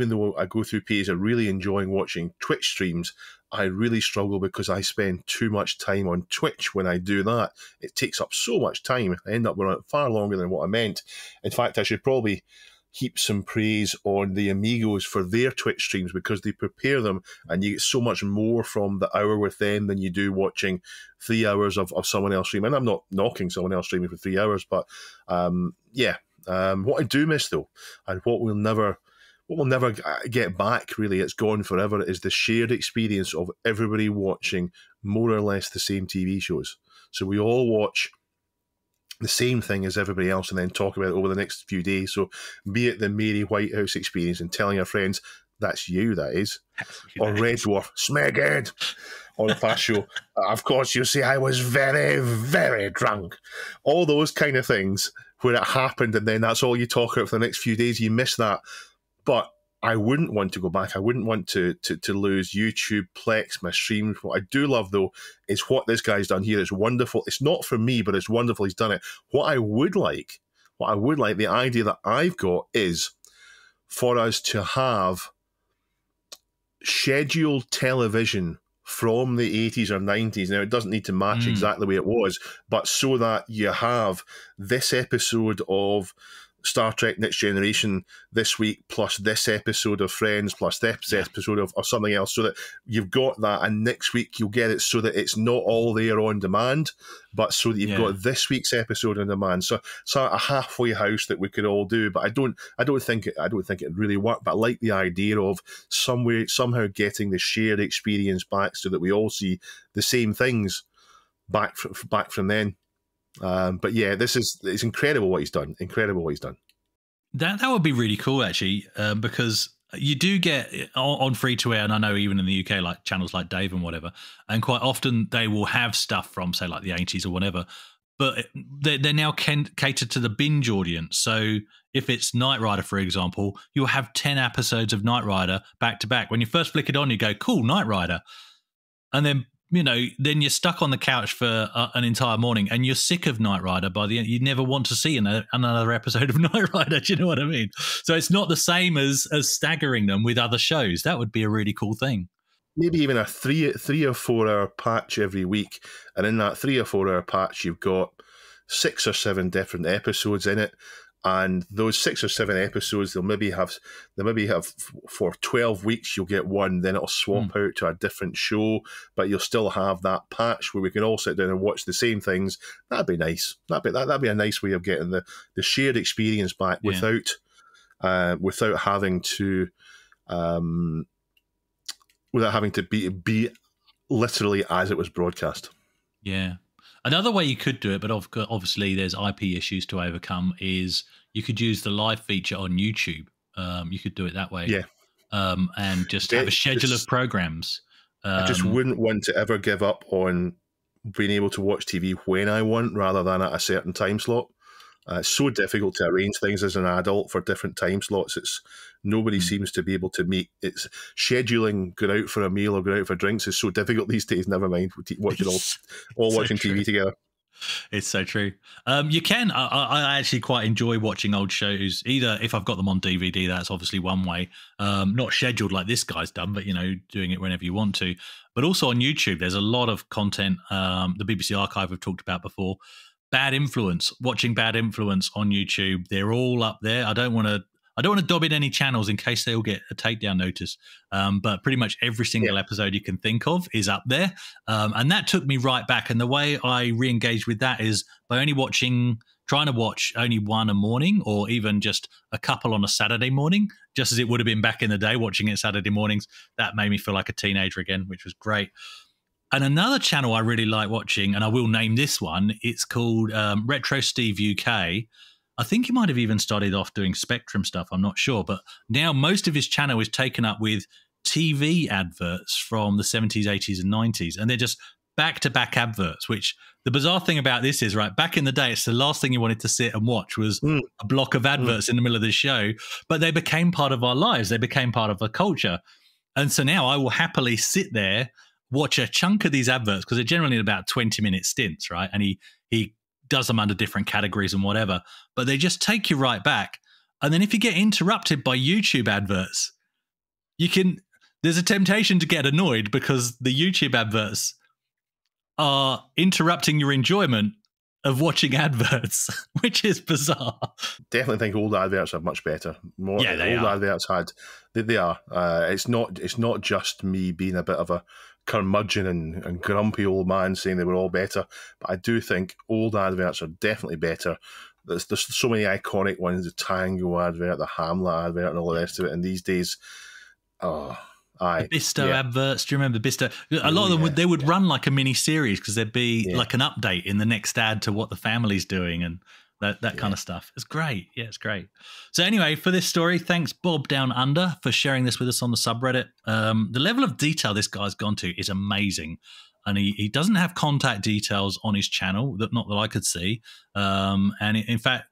Speaker 1: though I go through periods of really enjoying watching Twitch streams, I really struggle because I spend too much time on Twitch when I do that. It takes up so much time. I end up with it far longer than what I meant. In fact, I should probably heap some praise on the Amigos for their Twitch streams because they prepare them and you get so much more from the hour with them than you do watching 3 hours of someone else streaming. And I'm not knocking someone else streaming for 3 hours, but what I do miss though, and what we'll never get back, really, it's gone forever, is the shared experience of everybody watching more or less the same TV shows. So we all watch the same thing as everybody else and then talk about it over the next few days. So be it the Mary Whitehouse experience and telling our friends, that's you, that is. Or Red Dwarf, Smeghead, on the Fast Show. Of course, you see, I was very, very drunk. All those kind of things where it happened and then that's all you talk about for the next few days. You miss that. But I wouldn't want to go back. I wouldn't want to lose YouTube, Plex, my streams. What I do love, though, is what this guy's done here. It's wonderful. It's not for me, but it's wonderful he's done it. What I would like, the idea that I've got is for us to have scheduled television from the 80s or 90s. Now, it doesn't need to match exactly the way it was, but so that you have this episode of Star Trek Next Generation this week, plus this episode of Friends, plus this episode of something else, so that you've got that, and next week you'll get it so that it's not all there on demand, but so that you've got this week's episode on demand. So a halfway house that we could all do, but I don't think it really worked. But I like the idea of somehow getting the shared experience back, so that we all see the same things back from then. But yeah, it's incredible what he's done. Incredible what he's done.
Speaker 6: That would be really cool, actually, because you do get on free to air, and I know even in the UK, like channels like Dave and whatever, and quite often they will have stuff from, say, like the 80s or whatever, but they're now catered to the binge audience. So if it's Knight Rider, for example, you'll have 10 episodes of Knight Rider back to back. When you first flick it on, you go, cool, Knight Rider. And then, then you're stuck on the couch for an entire morning and you're sick of Knight Rider by the end. You never want to see another episode of Knight Rider. Do you know what I mean? So it's not the same as staggering them with other shows. That would be a really cool thing.
Speaker 1: Maybe even a 3 or 4 hour patch every week. And in that 3 or 4 hour patch, you've got 6 or 7 different episodes in it. And those 6 or 7 episodes, they'll maybe have for 12 weeks, you'll get one, then it'll swap out to a different show, but you'll still have that patch where we can all sit down and watch the same things. That'd be nice. That'd be a nice way of getting the shared experience back without having to be literally as it was broadcast.
Speaker 6: Yeah. Another way you could do it, but obviously there's IP issues to overcome, is you could use the live feature on YouTube. You could do it that way.
Speaker 1: Yeah.
Speaker 6: And just have a schedule of programs.
Speaker 1: I just wouldn't want to ever give up on being able to watch TV when I want rather than at a certain time slot. It's so difficult to arrange things as an adult for different time slots. Nobody seems to be able to meet. It's scheduling, going out for a meal or going out for drinks is so difficult these days. Never mind watching all watching TV together.
Speaker 6: It's so true. You can. I actually quite enjoy watching old shows. Either if I've got them on DVD, that's obviously one way. Not scheduled like this guy's done, but doing it whenever you want to. But also on YouTube, there's a lot of content. The BBC Archive we've talked about before. Bad Influence, watching Bad Influence on YouTube. They're all up there. I don't want to dob in any channels in case they all get a takedown notice. But pretty much every single episode you can think of is up there. And that took me right back. And the way I re-engaged with that is by trying to watch only one a morning, or even just a couple on a Saturday morning, just as it would have been back in the day, watching it Saturday mornings. That made me feel like a teenager again, which was great. And another channel I really like watching, and I will name this one, it's called Retro Steve UK. I think he might have even started off doing Spectrum stuff, I'm not sure. But now most of his channel is taken up with TV adverts from the 70s, 80s and 90s. And they're just back-to-back adverts, which the bizarre thing about this is, right, back in the day, it's the last thing you wanted to sit and watch was a block of adverts in the middle of the show, but they became part of our lives. They became part of our culture. And so now I will happily sit there, watch a chunk of these adverts, because they're generally about 20-minute stints, right? And he does them under different categories and whatever, but they just take you right back. And then if you get interrupted by YouTube adverts, there's a temptation to get annoyed because the YouTube adverts are interrupting your enjoyment of watching adverts, which is bizarre.
Speaker 1: Definitely think old adverts are much better. Old adverts they are. It's not just me being a bit of a curmudgeon and grumpy old man saying they were all better, but I do think old adverts are definitely better. There's so many iconic ones, the Tango advert, the Hamlet advert, and all the rest of it. And these days, the
Speaker 6: Bisto adverts. Do you remember Bisto? A lot of them would run like a mini series because there'd be like an update in the next ad to what the family's doing and that kind of stuff. It's great. Yeah, it's great. So anyway, for this story, thanks Bob Down Under for sharing this with us on the subreddit. The level of detail this guy's gone to is amazing. And he doesn't have contact details on his channel, not that I could see. And in fact,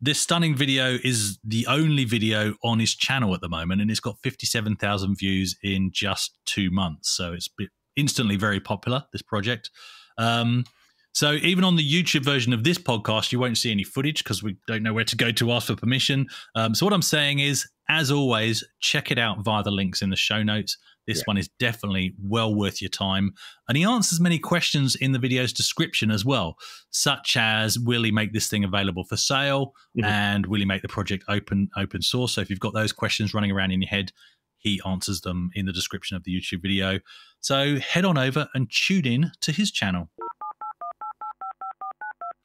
Speaker 6: this stunning video is the only video on his channel at the moment, and it's got 57,000 views in just 2 months. So it's instantly very popular, this project. So even on the YouTube version of this podcast, you won't see any footage because we don't know where to go to ask for permission. So what I'm saying is, as always, check it out via the links in the show notes. This one is definitely well worth your time. And he answers many questions in the video's description as well, such as, will he make this thing available for sale? And will he make the project open source? So if you've got those questions running around in your head, he answers them in the description of the YouTube video. So head on over and tune in to his channel.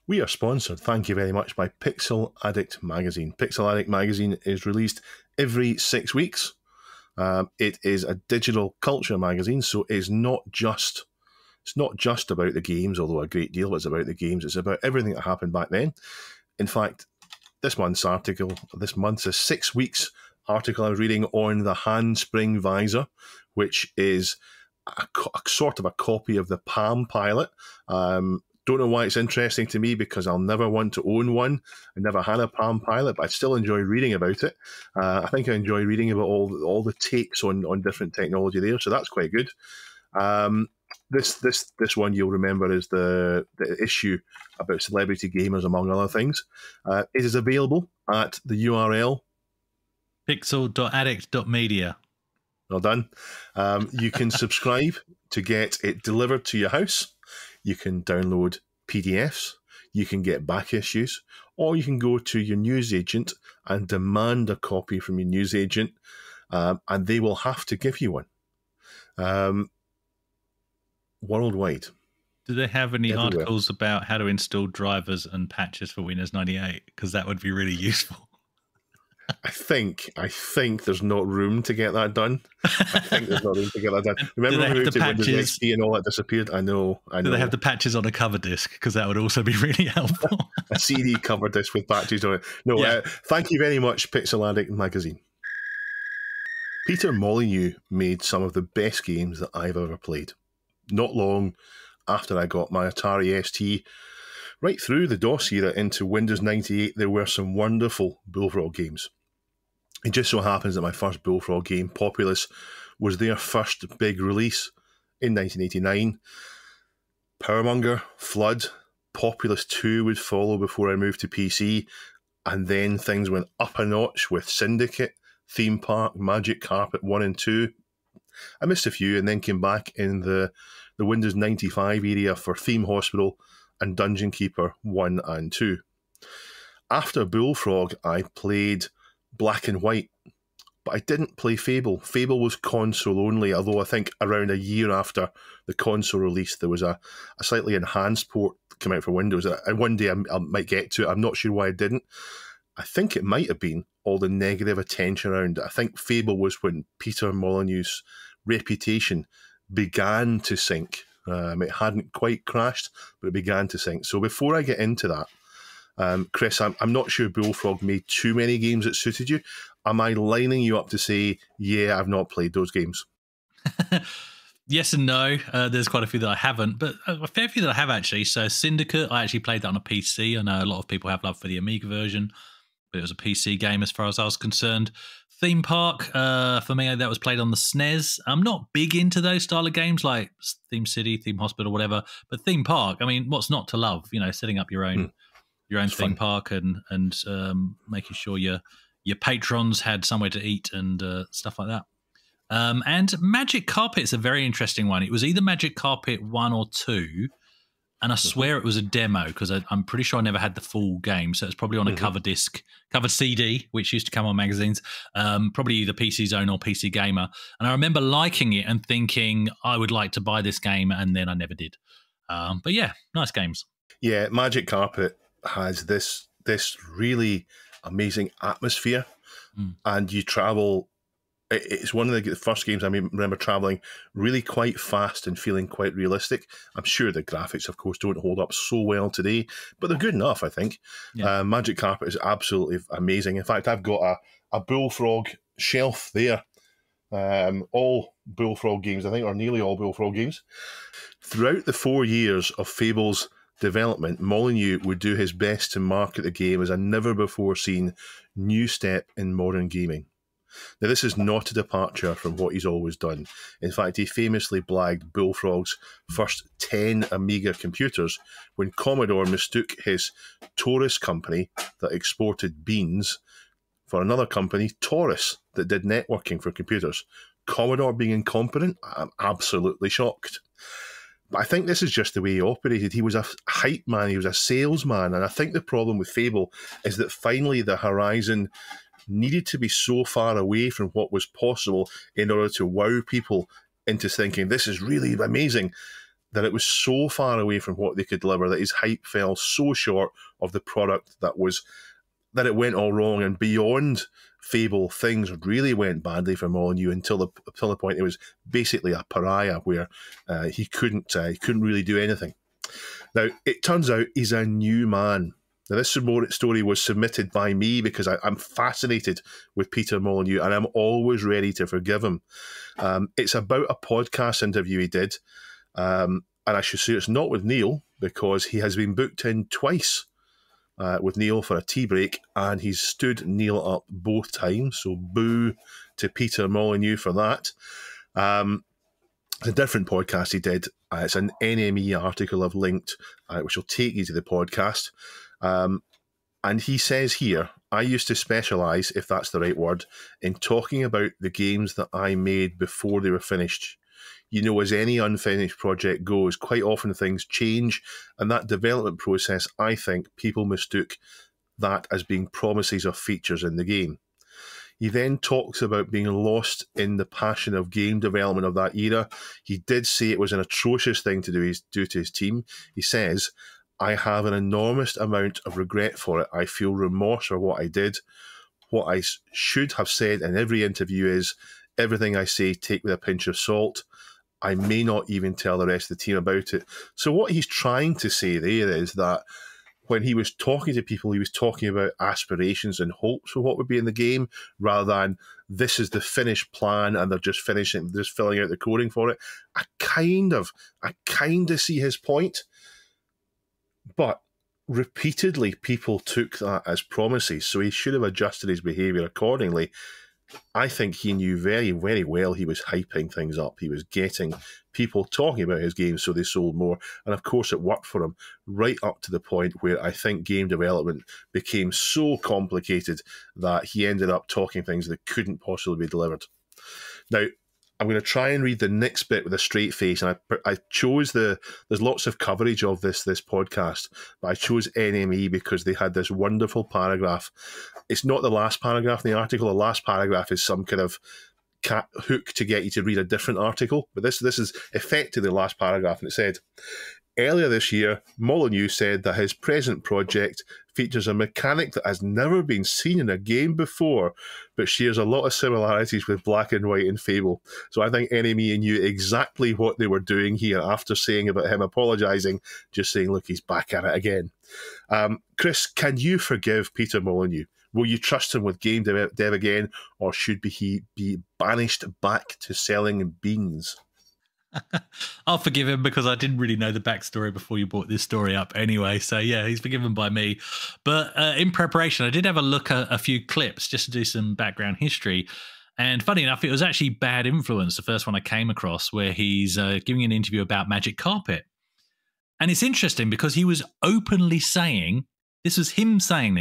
Speaker 1: We are sponsored, thank you very much, by Pixel Addict Magazine. Pixel Addict Magazine is released every 6 weeks. It is a digital culture magazine, so it's not just about the games, although a great deal is about the games. It's about everything that happened back then. In fact, this month's 6 weeks article I was reading on the handspring visor, which is a sort of a copy of the Palm Pilot. Don't know why it's interesting to me, because I'll never want to own one. I never had a Palm Pilot, but I still enjoy reading about it. I think I enjoy reading about all the takes on different technology there, so that's quite good. This one you'll remember is the issue about celebrity gamers, among other things. It is available at the URL
Speaker 6: pixel.addict.media.
Speaker 1: Well done. You can subscribe to get it delivered to your house. You can download PDFs, you can get back issues, or you can go to your newsagent and demand a copy from your newsagent, and they will have to give you one. Worldwide.
Speaker 6: Do they have any
Speaker 1: Everywhere.
Speaker 6: articles about how to install drivers and patches for Windows 98? Because that would be really useful.
Speaker 1: I think there's not room to get that done. I think there's not room to get that done. Remember when we moved to Windows XP and all that disappeared? I know.
Speaker 6: Do they have the patches on a cover disc? Because that would also be really helpful.
Speaker 1: A CD cover disc with patches on it. No, thank you very much, Pixel Addict Magazine. Peter Molyneux made some of the best games that I've ever played. Not long after I got my Atari ST, right through the DOS era into Windows 98, there were some wonderful Bullfrog games. It just so happens that my first Bullfrog game, Populous, was their first big release in 1989. Powermonger, Flood, Populous 2 would follow before I moved to PC, and then things went up a notch with Syndicate, Theme Park, Magic Carpet 1 and 2. I missed a few and then came back in the Windows 95 area for Theme Hospital and Dungeon Keeper 1 and 2. After Bullfrog, I played Black and White, but I didn't play Fable. Fable was console only, although I think around a year after the console release, there was a slightly enhanced port that came out for Windows. And one day I might get to it. I'm not sure why I didn't. I think it might have been all the negative attention around it. I think Fable was when Peter Molyneux's reputation began to sink. It hadn't quite crashed, but it began to sink. So before I get into that, Chris, I'm not sure Bullfrog made too many games that suited you. Am I lining you up to say, yeah, I've not played those games?
Speaker 6: Yes and no. There's quite a few that I haven't, but a fair few that I have actually. So Syndicate, I actually played that on a PC. I know a lot of people have love for the Amiga version, but it was a PC game as far as I was concerned. Theme Park, for me, that was played on the SNES. I'm not big into those style of games like Theme City, Theme Hospital, whatever. But Theme Park, I mean, what's not to love? You know, setting up your own theme
Speaker 1: fun.
Speaker 6: park and making sure your patrons had somewhere to eat and stuff like that. And Magic Carpet's a very interesting one. It was either Magic Carpet 1 or 2, and I swear it was a demo because I'm pretty sure I never had the full game. So it's probably on a cover CD, which used to come on magazines, probably either PC Zone or PC Gamer. And I remember liking it and thinking I would like to buy this game, and then I never did. But yeah, nice games.
Speaker 1: Yeah, Magic Carpet has this really amazing atmosphere, and you travel. It's one of the first games I remember traveling really quite fast and feeling quite realistic. I'm sure the graphics, of course, don't hold up so well today, but they're good enough, I think.
Speaker 6: Yeah.
Speaker 1: Magic Carpet is absolutely amazing. In fact, I've got a Bullfrog shelf there. All Bullfrog games, I think, or nearly all Bullfrog games. Throughout the 4 years of Fable's development, Molyneux would do his best to market the game as a never-before-seen new step in modern gaming. Now, this is not a departure from what he's always done. In fact, he famously blagged Bullfrog's first 10 Amiga computers when Commodore mistook his Taurus company that exported beans for another company, Taurus, that did networking for computers. Commodore being incompetent? I'm absolutely shocked. But I think this is just the way he operated. He was a hype man, he was a salesman, and I think the problem with Fable is that finally the horizon needed to be so far away from what was possible in order to wow people into thinking this is really amazing, that it was so far away from what they could deliver that his hype fell so short of the product that it went all wrong, and beyond Fable, things really went badly for Molyneux until the point it was basically a pariah where he couldn't really do anything. Now, it turns out he's a new man. Now, this story was submitted by me because I'm fascinated with Peter Molyneux, and I'm always ready to forgive him. It's about a podcast interview he did, and I should say it's not with Neil, because he has been booked in twice with Neil for a tea break, and he's stood Neil up both times, so boo to Peter Molyneux for that. It's a different podcast he did. It's an NME article I've linked, which will take you to the podcast. And he says here, I used to specialise, if that's the right word, in talking about the games that I made before they were finished. You know, as any unfinished project goes, quite often things change, and that development process, I think, people mistook that as being promises of features in the game. He then talks about being lost in the passion of game development of that era. He did say it was an atrocious thing to do to his team. He says, I have an enormous amount of regret for it. I feel remorse for what I did. What I should have said in every interview is, everything I say, take with a pinch of salt. I may not even tell the rest of the team about it. So what he's trying to say there is that when he was talking to people, he was talking about aspirations and hopes for what would be in the game, rather than this is the finished plan and they're just filling out the coding for it. I kind of see his point. But repeatedly, people took that as promises, so he should have adjusted his behaviour accordingly. I think he knew very, very well he was hyping things up. He was getting people talking about his games so they sold more. And of course, it worked for him right up to the point where I think game development became so complicated that he ended up talking things that couldn't possibly be delivered. Now, I'm going to try and read the next bit with a straight face, and I chose there's lots of coverage of this podcast, but I chose NME because they had this wonderful paragraph. It's not the last paragraph in the article. The last paragraph is some kind of cat hook to get you to read a different article, but this is effectively the last paragraph, and it said, earlier this year, Molyneux said that his present project features a mechanic that has never been seen in a game before, but shares a lot of similarities with Black and White and Fable. So I think NME knew exactly what they were doing here after saying about him apologising, just saying, look, he's back at it again. Chris, can you forgive Peter Molyneux? Will you trust him with game dev again, or should he be banished back to selling beans?
Speaker 6: I'll forgive him because I didn't really know the backstory before you brought this story up anyway. So yeah, he's forgiven by me. But in preparation, I did have a look at a few clips just to do some background history. And funny enough, it was actually Bad Influence, the first one I came across, where he's giving an interview about Magic Carpet. And it's interesting because he was openly saying, this was him saying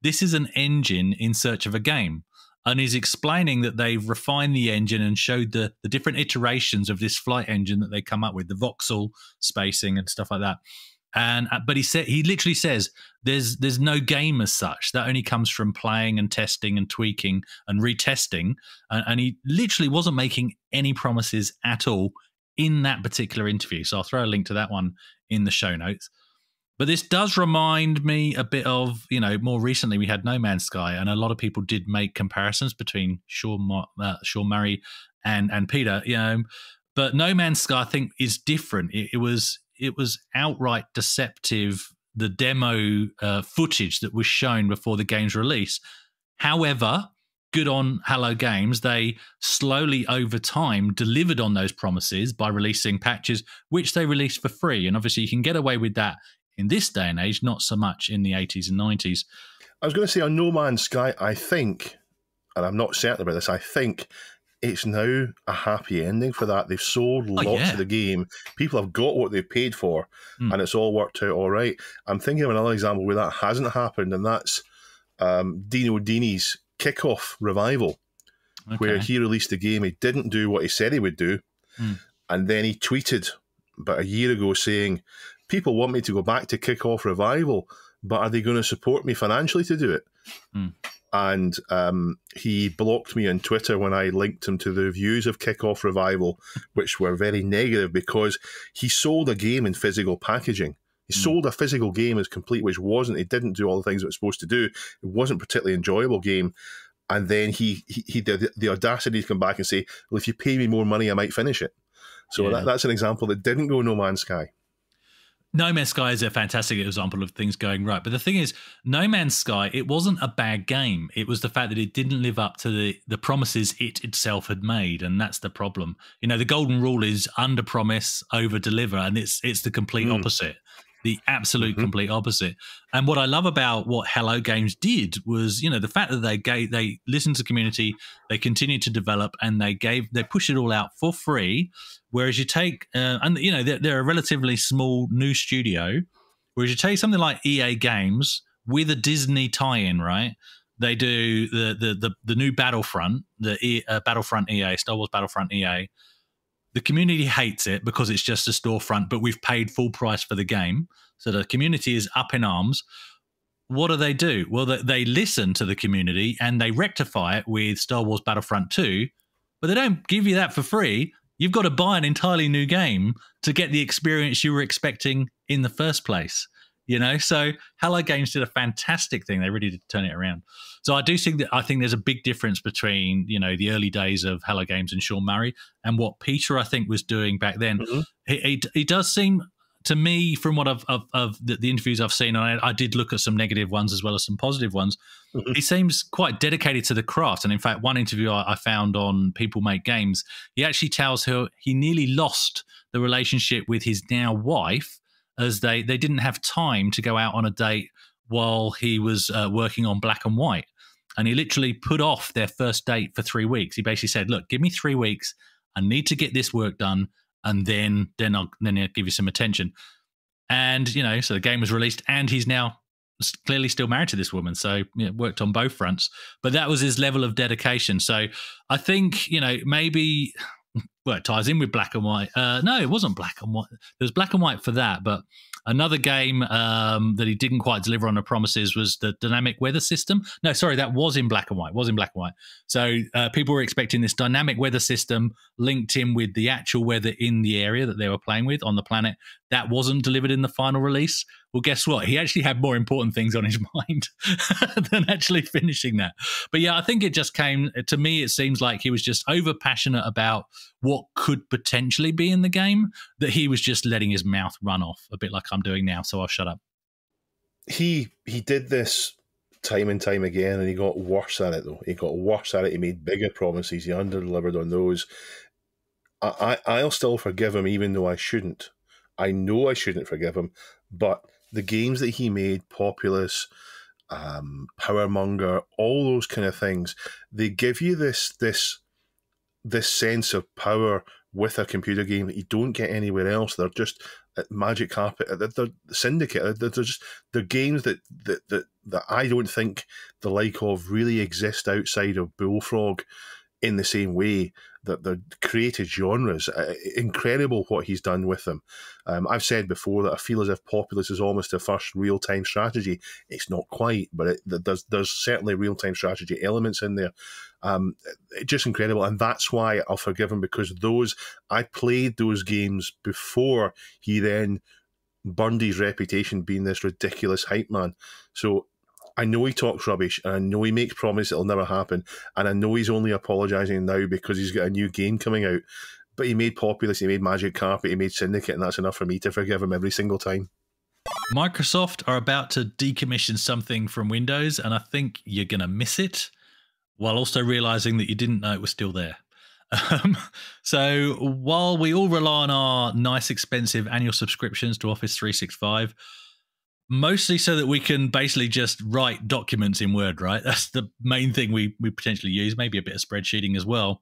Speaker 6: this is an engine in search of a game. And he's explaining that they've refined the engine and showed the different iterations of this flight engine that they come up with, the voxel spacing and stuff like that. And but he literally says there's no game as such. That only comes from playing and testing and tweaking and retesting. And he literally wasn't making any promises at all in that particular interview. So I'll throw a link to that one in the show notes. But this does remind me a bit of, more recently we had No Man's Sky, and a lot of people did make comparisons between Sean Murray and Peter. But No Man's Sky, I think, is different. It was outright deceptive, the demo footage that was shown before the game's release. However, good on Hello Games, they slowly over time delivered on those promises by releasing patches, which they released for free. And obviously you can get away with that in this day and age, not so much in the 80s and 90s.
Speaker 1: I was going to say on No Man's Sky, I think, and I'm not certain about this, I think it's now a happy ending for that. They've sold lots of the game. People have got what they've paid for, and it's all worked out all right. I'm thinking of another example where that hasn't happened, and that's Dino Dini's Kickoff Revival, where he released the game. He didn't do what he said he would do, and then he tweeted about a year ago saying, people want me to go back to Kickoff Revival, but are they going to support me financially to do it? And he blocked me on Twitter when I linked him to the reviews of Kickoff Revival, which were very negative because he sold a game in physical packaging. He sold a physical game as complete, which wasn't. He didn't do all the things it was supposed to do. It wasn't a particularly enjoyable game. And then he did the audacity to come back and say, well, if you pay me more money, I might finish it. So that's an example that didn't go No Man's Sky.
Speaker 6: No Man's Sky is a fantastic example of things going right. But the thing is, No Man's Sky, it wasn't a bad game. It was the fact that it didn't live up to the promises it itself had made, and that's the problem. The golden rule is under promise, over deliver, and it's the complete opposite. The absolute complete opposite. And what I love about what Hello Games did was, the fact that they listened to the community, they continued to develop, and they pushed it all out for free. Whereas you take, they're a relatively small new studio. Whereas you take something like EA Games with a Disney tie-in, right? They do the new Battlefront, Battlefront EA, Star Wars Battlefront EA. The community hates it because it's just a storefront, but we've paid full price for the game. So the community is up in arms. What do? Well, they listen to the community and they rectify it with Star Wars Battlefront 2, but they don't give you that for free. You've got to buy an entirely new game to get the experience you were expecting in the first place. So Hello Games did a fantastic thing. They really did turn it around. So I think there's a big difference between, the early days of Hello Games and Sean Murray and what Peter, I think, was doing back then. He does seem to me, from what of the interviews I've seen, and I did look at some negative ones as well as some positive ones, he seems quite dedicated to the craft. And in fact, one interview I found on People Make Games, he actually tells her he nearly lost the relationship with his now wife, as they didn't have time to go out on a date while he was working on Black and White. And he literally put off their first date for 3 weeks. He basically said, look, give me 3 weeks. I need to get this work done. And then I'll give you some attention. And, so the game was released and he's now clearly still married to this woman. So worked on both fronts. But that was his level of dedication. So I think, maybe... Well, it ties in with Black and White. No, it wasn't Black and White. There was Black and White for that, but another game that he didn't quite deliver on the promises was the dynamic weather system. No, sorry, that was in Black and White. So people were expecting this dynamic weather system linked in with the actual weather in the area that they were playing with on the planet. That wasn't delivered in the final release. Well, guess what? He actually had more important things on his mind than actually finishing that. But yeah, I think it just came, to me, it seems like he was just over passionate about what could potentially be in the game, that he was just letting his mouth run off a bit like I'm doing now. So I'll shut up.
Speaker 1: He did this time and time again, and he got worse at it, though. He got worse at it. He made bigger promises. He under-delivered on those. I'll still forgive him, even though I shouldn't. I know I shouldn't forgive him, but the games that he made, Populous, Powermonger, all those kind of things, they give you this sense of power with a computer game that you don't get anywhere else. They're just Magic Carpet, they're Syndicate. They're games that I don't think the like of really exist outside of Bullfrog in the same way, that they're created genres. Incredible what he's done with them. I've said before that I feel as if Populous is almost a first real-time strategy. It's not quite, but there's certainly real-time strategy elements in there. Just incredible, and that's why I'll forgive him, because I played those games before he then burned his reputation being this ridiculous hype man. So I know he talks rubbish, and I know he makes promises it'll never happen, and I know he's only apologising now because he's got a new game coming out. But he made Populous, he made Magic Carpet, he made Syndicate, and that's enough for me to forgive him every single time.
Speaker 6: Microsoft are about to decommission something from Windows, and I think you're going to miss it, while also realising that you didn't know it was still there. So while we all rely on our nice, expensive annual subscriptions to Office 365, mostly so that we can basically just write documents in Word, right? That's the main thing we potentially use, maybe a bit of spreadsheeting as well.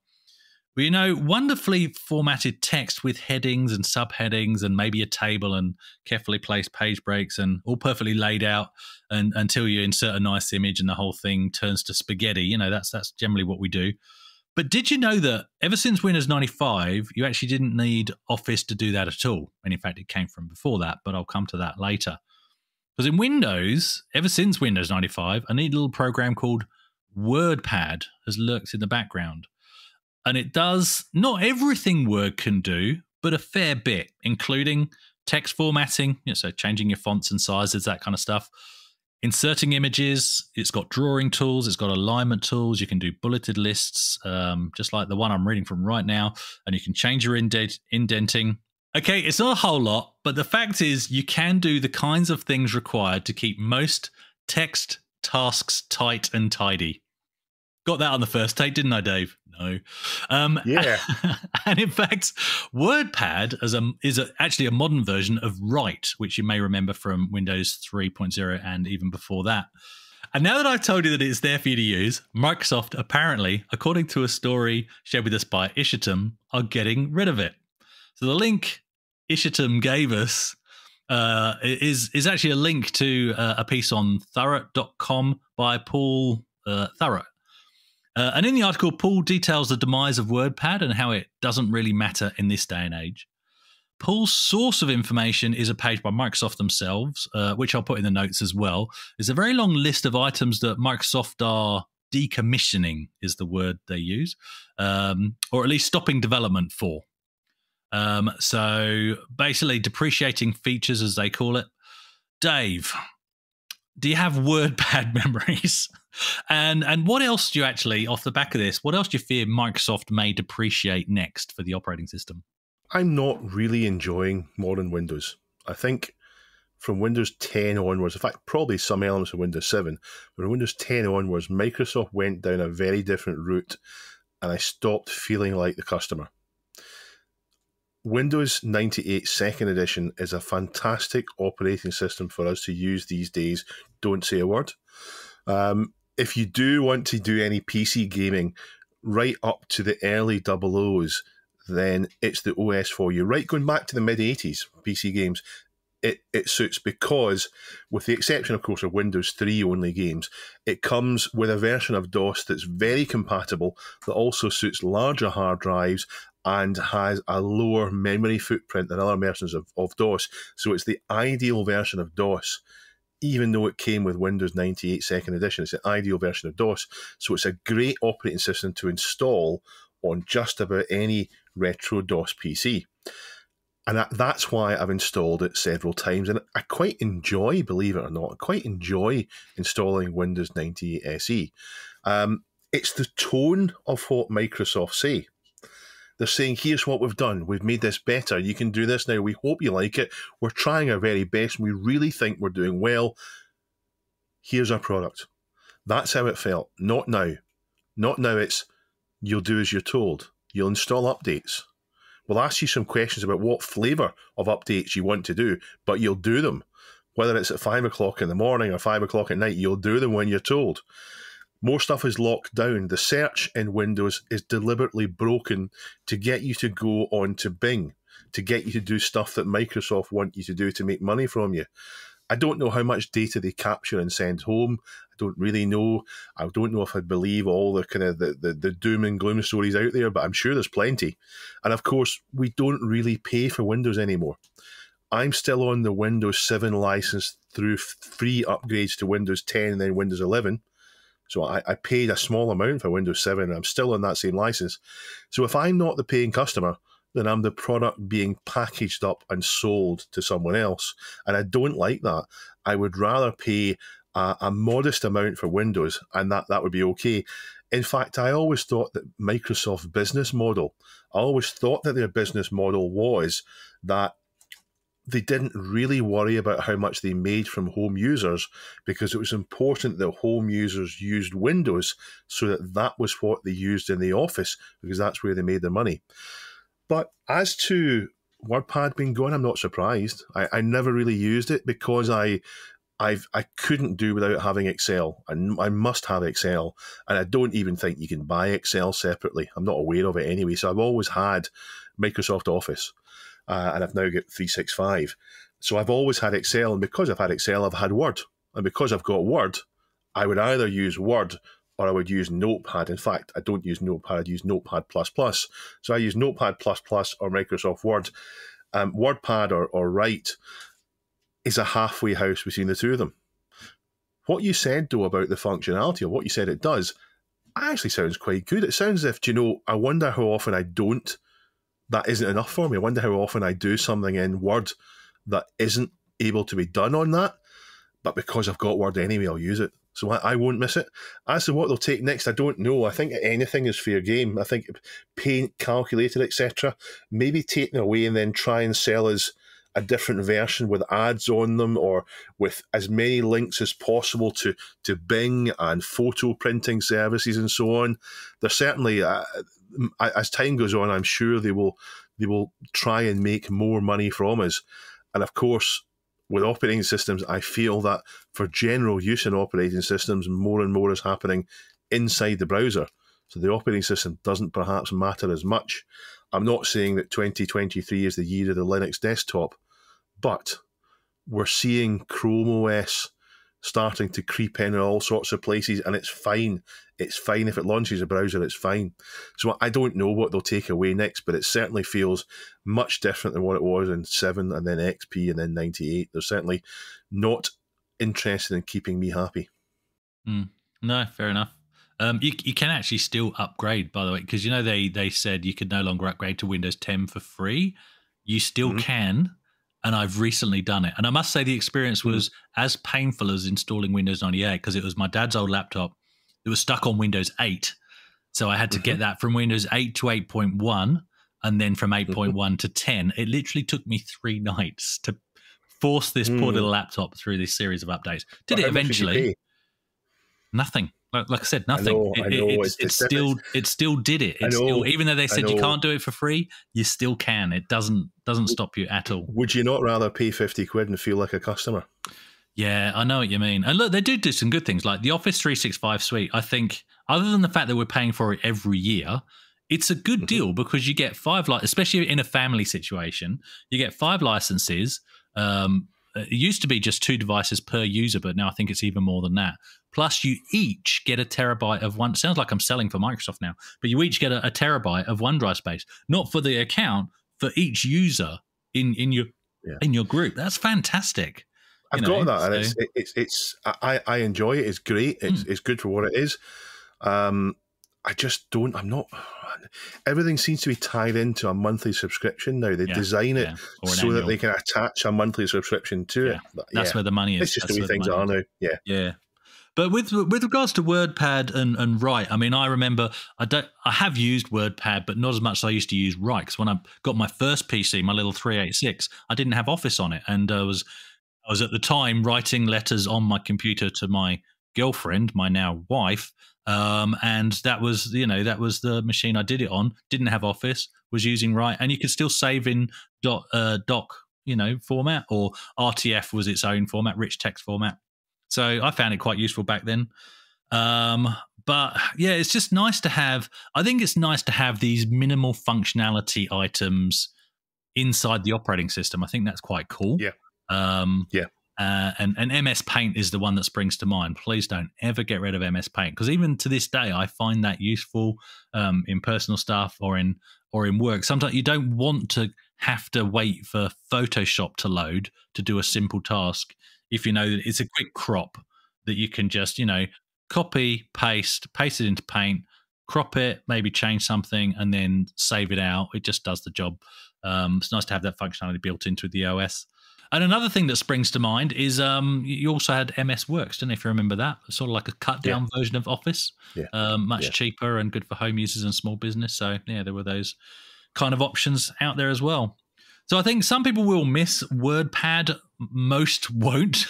Speaker 6: But, wonderfully formatted text with headings and subheadings and maybe a table and carefully placed page breaks and all perfectly laid out until you insert a nice image and the whole thing turns to spaghetti. That's generally what we do. But did you know that ever since Windows 95, you actually didn't need Office to do that at all? And in fact, it came from before that, but I'll come to that later. Because in Windows, ever since Windows 95, a neat little program called WordPad has lurked in the background. And it does not everything Word can do, but a fair bit, including text formatting, so changing your fonts and sizes, that kind of stuff. Inserting images, it's got drawing tools, it's got alignment tools, you can do bulleted lists, just like the one I'm reading from right now, and you can change your indenting. Okay, it's not a whole lot, but the fact is you can do the kinds of things required to keep most text tasks tight and tidy. Got that on the first take, didn't I, Dave? No.
Speaker 1: Yeah.
Speaker 6: And in fact, WordPad is actually a modern version of Write, which you may remember from Windows 3.0 and even before that. And now that I've told you that it's there for you to use, Microsoft apparently, according to a story shared with us by Ishitum, are getting rid of it. So the link Ishitum gave us is actually a link to a piece on thurrott.com by Paul Thurrott. And in the article, Paul details the demise of WordPad and how it doesn't really matter in this day and age. Paul's source of information is a page by Microsoft themselves, which I'll put in the notes as well. It's a very long list of items that Microsoft are decommissioning, is the word they use, or at least stopping development for. So basically depreciating features, as they call it. Dave, do you have WordPad memories? And what else do you actually, off the back of this, what else do you fear Microsoft may depreciate next for the operating system?
Speaker 1: I'm not really enjoying modern Windows. I think from Windows 10 onwards, in fact, probably some elements of Windows 7, but from Windows 10 onwards, Microsoft went down a very different route, and I stopped feeling like the customer. Windows 98 Second Edition is a fantastic operating system for us to use these days. Don't say a word. If you do want to do any PC gaming right up to the early 00s, then it's the OS for you. Right, going back to the mid-80s PC games, it suits, because with the exception, of course, of Windows 3 only games, it comes with a version of DOS that's very compatible, that also suits larger hard drives and has a lower memory footprint than other versions of DOS. So it's the ideal version of DOS, even though it came with Windows 98 Second Edition. It's the ideal version of DOS. So it's a great operating system to install on just about any retro DOS PC. And that's why I've installed it several times. And I quite enjoy, believe it or not, I quite enjoy installing Windows 98 SE. It's the tone of what Microsoft say. They're saying, here's what we've done. We've made this better. You can do this now. We hope you like it. We're trying our very best. We really think we're doing well. Here's our product. That's how it felt. Not now. Not now. It's, you'll do as you're told. You'll install updates. will ask you some questions about what flavour of updates you want to do, but you'll do them. Whether it's at 5 o'clock in the morning or 5 o'clock at night, you'll do them when you're told. More stuff is locked down. The search in Windows is deliberately broken to get you to go on to Bing, to get you to do stuff that Microsoft want you to do to make money from you. I don't know how much data they capture and send home. I don't really know. I don't know if I believe all the kind of the doom and gloom stories out there, but I'm sure there's plenty. And of course, we don't really pay for Windows anymore. I'm still on the Windows 7 license through free upgrades to Windows 10 and then Windows 11. So I paid a small amount for Windows 7 and I'm still on that same license. So if I'm not the paying customer, then I'm the product being packaged up and sold to someone else. And I don't like that. I would rather pay a modest amount for Windows and that would be okay. In fact, I always thought that Microsoft's business model, their business model was that they didn't really worry about how much they made from home users because it was important that home users used Windows so that was what they used in the office because that's where they made their money. But as to WordPad being gone, I'm not surprised. I never really used it because I couldn't do without having Excel. I must have Excel, and I don't even think you can buy Excel separately. I'm not aware of it anyway. So I've always had Microsoft Office. And I've now got 365. So I've always had Excel, and because I've had Excel, I've had Word. And because I've got Word, I would either use Word or I would use Notepad. In fact, I don't use Notepad, I'd use Notepad++. So I use Notepad++ or Microsoft Word. WordPad or Write is a halfway house between the two of them. What you said, though, about the functionality, or what you said it does, actually sounds quite good. It sounds as if, I wonder how often I don't. That isn't enough for me. I wonder how often I do something in Word that isn't able to be done on that, but because I've got Word anyway, I'll use it. So I won't miss it. As to what they'll take next, I don't know. I think anything is fair game. I think Paint, Calculator, etc., maybe taken away and then try and sell us a different version with ads on them or with as many links as possible to Bing and photo printing services and so on. There's certainly... as time goes on, I'm sure they will try and make more money from us. And of course, with operating systems, I feel that for general use in operating systems, more and more is happening inside the browser. So the operating system doesn't perhaps matter as much. I'm not saying that 2023 is the year of the Linux desktop, but we're seeing Chrome OS starting to creep in all sorts of places, and it's fine. It's fine if it launches a browser, it's fine. So I don't know what they'll take away next, but it certainly feels much different than what it was in 7 and then XP and then 98. They're certainly not interested in keeping me happy.
Speaker 6: No, fair enough. You can actually still upgrade, by the way, because they said you could no longer upgrade to Windows 10 for free. You still can. And I've recently done it. And I must say the experience was as painful as installing Windows 98 because it was my dad's old laptop. It was stuck on Windows 8. So I had to get that from Windows 8 to 8.1 and then from 8.1 to 10. It literally took me 3 nights to force this poor little laptop through this series of updates. Did it eventually? Nothing. Like I said, nothing.
Speaker 1: I know.
Speaker 6: It still did it. Even though they said you can't do it for free, you still can. It doesn't stop you at all.
Speaker 1: Would you not rather pay 50 quid and feel like a customer?
Speaker 6: Yeah, I know what you mean. And look, they do some good things. Like the Office 365 suite, I think, other than the fact that we're paying for it every year, it's a good deal because you get 5, especially in a family situation, you get 5 licenses. It used to be just 2 devices per user, but now I think it's even more than that. Plus, you each get a terabyte of one. Sounds like I'm selling for Microsoft now, but you each get a terabyte of OneDrive space, not for the account, for each user in your group. That's fantastic.
Speaker 1: I've got that, and I enjoy it. It's great. It's good for what it is. I just don't. I'm not. Everything seems to be tied into a monthly subscription now. They design it so that they can attach a monthly subscription to it. But
Speaker 6: that's where the money is.
Speaker 1: It's just the way things are now.
Speaker 6: Yeah. But with regards to WordPad and Write, I mean, I remember I have used WordPad, but not as much as I used to use Write. Because when I got my first PC, my little 386, I didn't have Office on it, and I was at the time writing letters on my computer to my girlfriend, my now wife, And that was, that was the machine I did it on. Didn't have Office, was using Write, and you could still save in doc, format, or RTF was its own format, rich text format. So I found it quite useful back then. But yeah, it's just nice to have. I think it's nice to have these minimal functionality items inside the operating system. I think that's quite cool.
Speaker 1: Yeah.
Speaker 6: Yeah. And MS Paint is the one that springs to mind. Please don't ever get rid of MS Paint, because even to this day, I find that useful in personal stuff or in work. Sometimes you don't want to have to wait for Photoshop to load to do a simple task. If you know that it's a quick crop that you can just, copy, paste it into Paint, crop it, maybe change something, and then save it out. It just does the job. It's nice to have that functionality built into the OS. And another thing that springs to mind is you also had MS Works. Don't know if you remember that. It's sort of like a cut-down version of Office. Yeah. Much cheaper and good for home users and small business. So, yeah, there were those kind of options out there as well. So I think some people will miss WordPad. Most won't.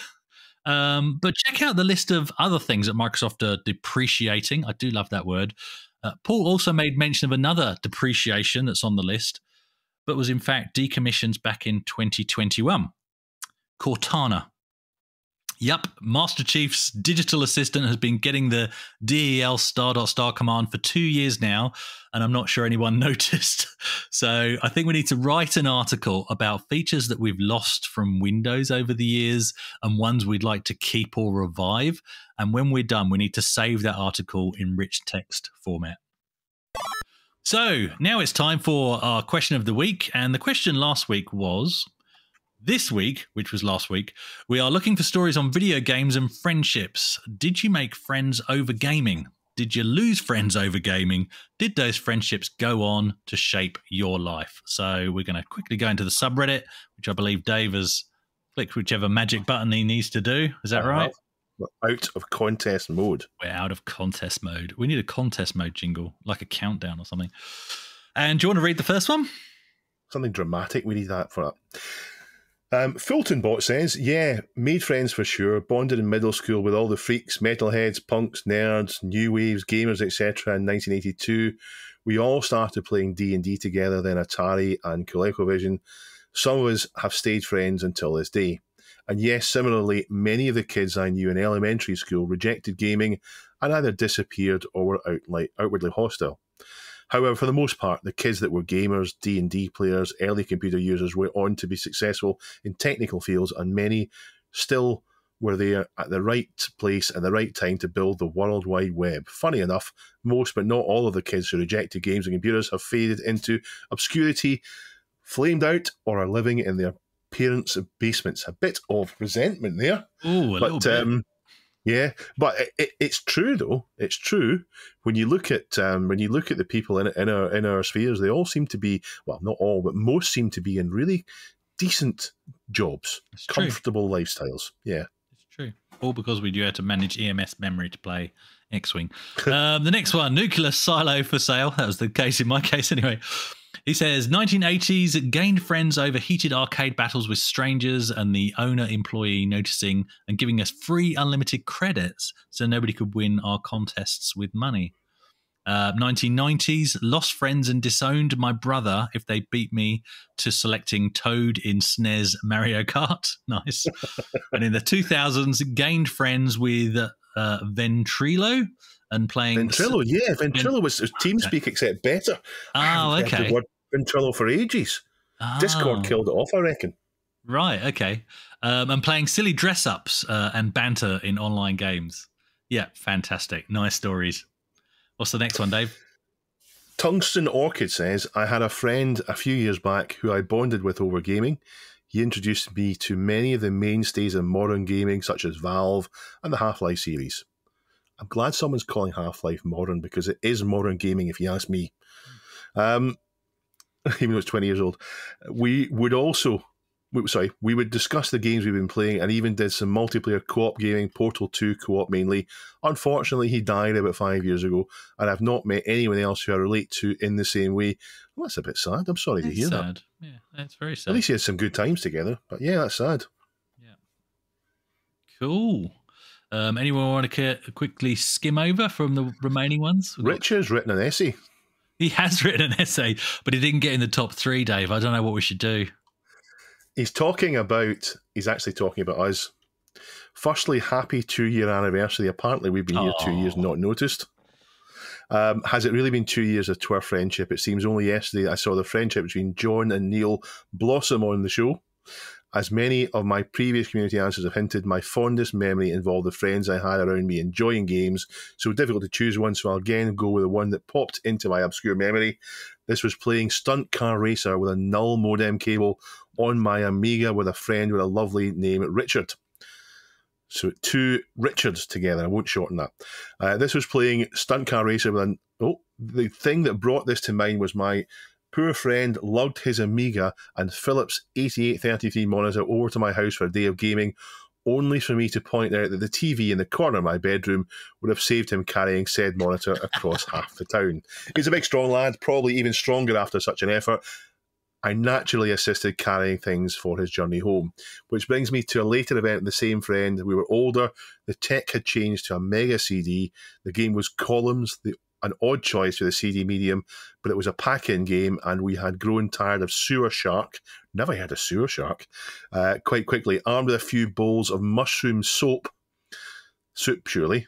Speaker 6: But check out the list of other things that Microsoft are depreciating. I do love that word. Paul also made mention of another depreciation that's on the list, but was in fact decommissioned back in 2021. Cortana. Yup, Master Chief's digital assistant has been getting the del *** command for 2 years now, and I'm not sure anyone noticed. So I think we need to write an article about features that we've lost from Windows over the years and ones we'd like to keep or revive. And when we're done, we need to save that article in rich text format. So now it's time for our question of the week. And the question last week was... This week, which was last week, we are looking for stories on video games and friendships. Did you make friends over gaming? Did you lose friends over gaming? Did those friendships go on to shape your life? So we're going to quickly go into the subreddit, which I believe Dave has clicked whichever magic button he needs to do. Is that right?
Speaker 1: We're out of contest mode.
Speaker 6: We're out of contest mode. We need a contest mode jingle, like a countdown or something. And do you want to read the first one?
Speaker 1: Something dramatic. We need that for that. Fulton Bot says, yeah, made friends for sure, bonded in middle school with all the freaks, metalheads, punks, nerds, new waves, gamers, etc. in 1982. We all started playing D&D together, then Atari and ColecoVision. Some of us have stayed friends until this day. And yes, similarly, many of the kids I knew in elementary school rejected gaming and either disappeared or were outwardly hostile. However, for the most part, the kids that were gamers, D&D players, early computer users went on to be successful in technical fields, and many still were there at the right place at the right time to build the World Wide Web. Funny enough, most but not all of the kids who rejected games and computers have faded into obscurity, flamed out, or are living in their parents' basements. A bit of resentment there.
Speaker 6: Ooh, a little bit.
Speaker 1: Yeah, but it's true though. It's true when you look at the people in our spheres. They all seem to be, well, not all, but most seem to be in really decent jobs, comfortable lifestyles. Yeah,
Speaker 6: it's true. All because we do have to manage EMS memory to play X-Wing. The next one, nuclear silo for sale. That was the case in my case anyway. He says, 1980s, gained friends over heated arcade battles with strangers and the owner-employee noticing and giving us free unlimited credits so nobody could win our contests with money. 1990s, lost friends and disowned my brother if they beat me to selecting Toad in SNES Mario Kart. Nice. And in the 2000s, gained friends with Ventrilo. And playing
Speaker 1: Ventrilo, yeah, Ventrilo was TeamSpeak except better.
Speaker 6: Oh, okay.
Speaker 1: I've had Ventrilo for ages. Discord killed it off, I reckon.
Speaker 6: Right, okay. And playing silly dress-ups and banter in online games. Yeah, fantastic. Nice stories. What's the next one, Dave?
Speaker 1: Tungsten Orchid says, I had a friend a few years back who I bonded with over gaming. He introduced me to many of the mainstays of modern gaming, such as Valve and the Half-Life series. I'm glad someone's calling Half-Life modern, because it is modern gaming, if you ask me. Even though it's 20 years old. We would discuss the games we've been playing and even did some multiplayer co-op gaming, Portal 2 co-op mainly. Unfortunately, he died about 5 years ago, and I've not met anyone else who I relate to in the same way. Well, that's a bit sad. I'm sorry to hear that.
Speaker 6: Yeah, that's very sad.
Speaker 1: At least he had some good times together, but yeah, that's sad.
Speaker 6: Yeah. Cool. Anyone want to quickly skim over from the remaining ones?
Speaker 1: Richard's written an essay.
Speaker 6: He has written an essay, but he didn't get in the top 3, Dave. I don't know what we should do.
Speaker 1: He's actually talking about us. Firstly, happy 2-year anniversary. Apparently, we've been here 2 years not noticed. Has it really been 2 years to our friendship? It seems only yesterday I saw the friendship between John and Neil blossom on the show. As many of my previous community answers have hinted, my fondest memory involved the friends I had around me enjoying games, so difficult to choose one, so I'll again go with the one that popped into my obscure memory. This was playing Stunt Car Racer with a null modem cable on my Amiga with a friend with a lovely name, Richard. So 2 Richards together, I won't shorten that. This was playing Stunt Car Racer with the thing that brought this to mind was my poor friend lugged his Amiga and Philips 8833 monitor over to my house for a day of gaming, only for me to point out that the TV in the corner of my bedroom would have saved him carrying said monitor across half the town. He's a big, strong lad, probably even stronger after such an effort. I naturally assisted carrying things for his journey home, which brings me to a later event with the same friend. We were older, the tech had changed to a mega CD, the game was Columns, an odd choice for the CD medium, but it was a pack-in game, and we had grown tired of Sewer Shark. Never heard of Sewer Shark. Quite quickly, armed with a few bowls of mushroom soup, surely.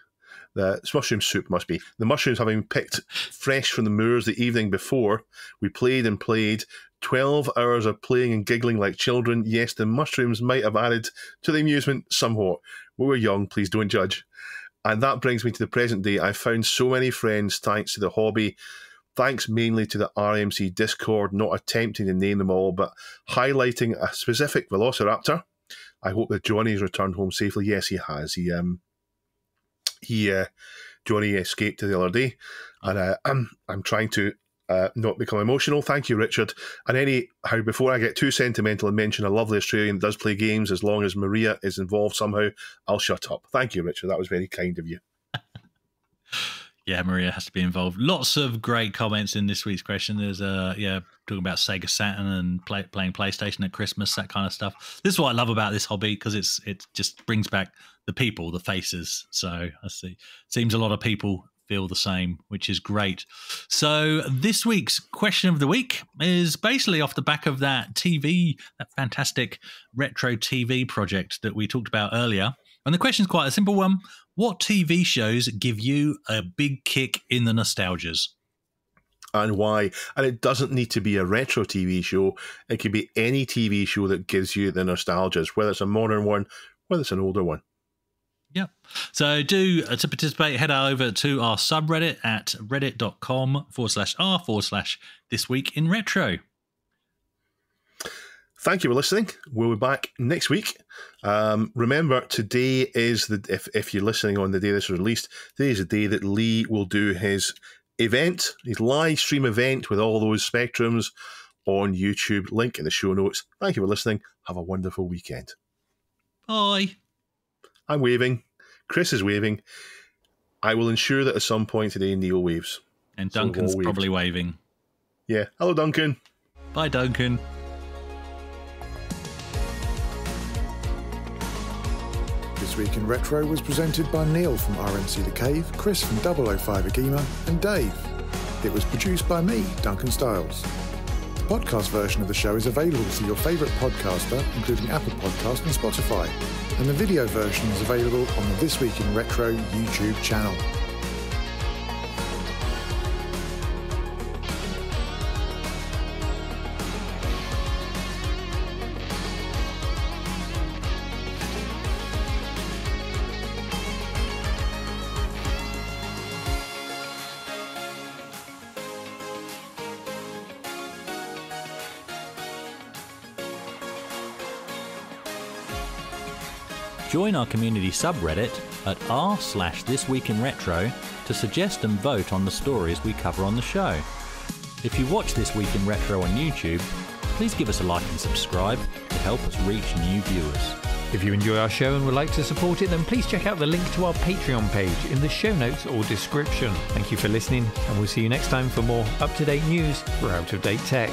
Speaker 1: The mushroom soup must be. The mushrooms having picked fresh from the moors the evening before, we played and played. 12 hours of playing and giggling like children. Yes, the mushrooms might have added to the amusement somewhat. We were young, please don't judge. And that brings me to the present day. I've found so many friends thanks to the hobby, thanks mainly to the RMC Discord, not attempting to name them all, but highlighting a specific Velociraptor. I hope that Johnny's returned home safely. Yes, he has. Johnny escaped the other day, and I'm trying to not become emotional. Thank you, Richard. And anyhow, before I get too sentimental and mention a lovely Australian that does play games, as long as Maria is involved somehow, I'll shut up. Thank you, Richard. That was very kind of you.
Speaker 6: Yeah, Maria has to be involved. Lots of great comments in this week's question. There's talking about Sega Saturn and playing PlayStation at Christmas, that kind of stuff. This is what I love about this hobby, because it just brings back the people, the faces. So I see. Seems a lot of people feel the same, which is great. So this week's question of the week is basically off the back of that fantastic retro TV project that we talked about earlier. And the question is quite a simple one. What TV shows give you a big kick in the nostalgias?
Speaker 1: And why? And it doesn't need to be a retro TV show. It could be any TV show that gives you the nostalgias, whether it's a modern one, whether it's an older one.
Speaker 6: Yep. So to participate, head over to our subreddit at reddit.com/r/thisweekinretro.
Speaker 1: Thank you for listening. We'll be back next week. Remember, today is if you're listening on the day this is released, today is the day that Lee will do his event, his live stream event with all those spectrums on YouTube. Link in the show notes. Thank you for listening. Have a wonderful weekend.
Speaker 6: Bye.
Speaker 1: I'm waving. Chris is waving. I will ensure that at some point today Neil waves.
Speaker 6: And Duncan's probably waving.
Speaker 1: Yeah. Hello, Duncan.
Speaker 6: Bye, Duncan.
Speaker 2: This Week in Retro was presented by Neil from RMC The Cave, Chris from 005 AGIMA, and Dave. It was produced by me, Duncan Styles. The podcast version of the show is available through your favourite podcaster, including Apple Podcasts and Spotify, and the video version is available on the This Week in Retro YouTube channel.
Speaker 3: Join our community subreddit at r/thisweekinretro to suggest and vote on the stories we cover on the show. If you watch This Week in Retro on YouTube, please give us a like and subscribe to help us reach new viewers.
Speaker 7: If you enjoy our show and would like to support it, then please check out the link to our Patreon page in the show notes or description. Thank you for listening, and we'll see you next time for more up-to-date news for out-of-date tech.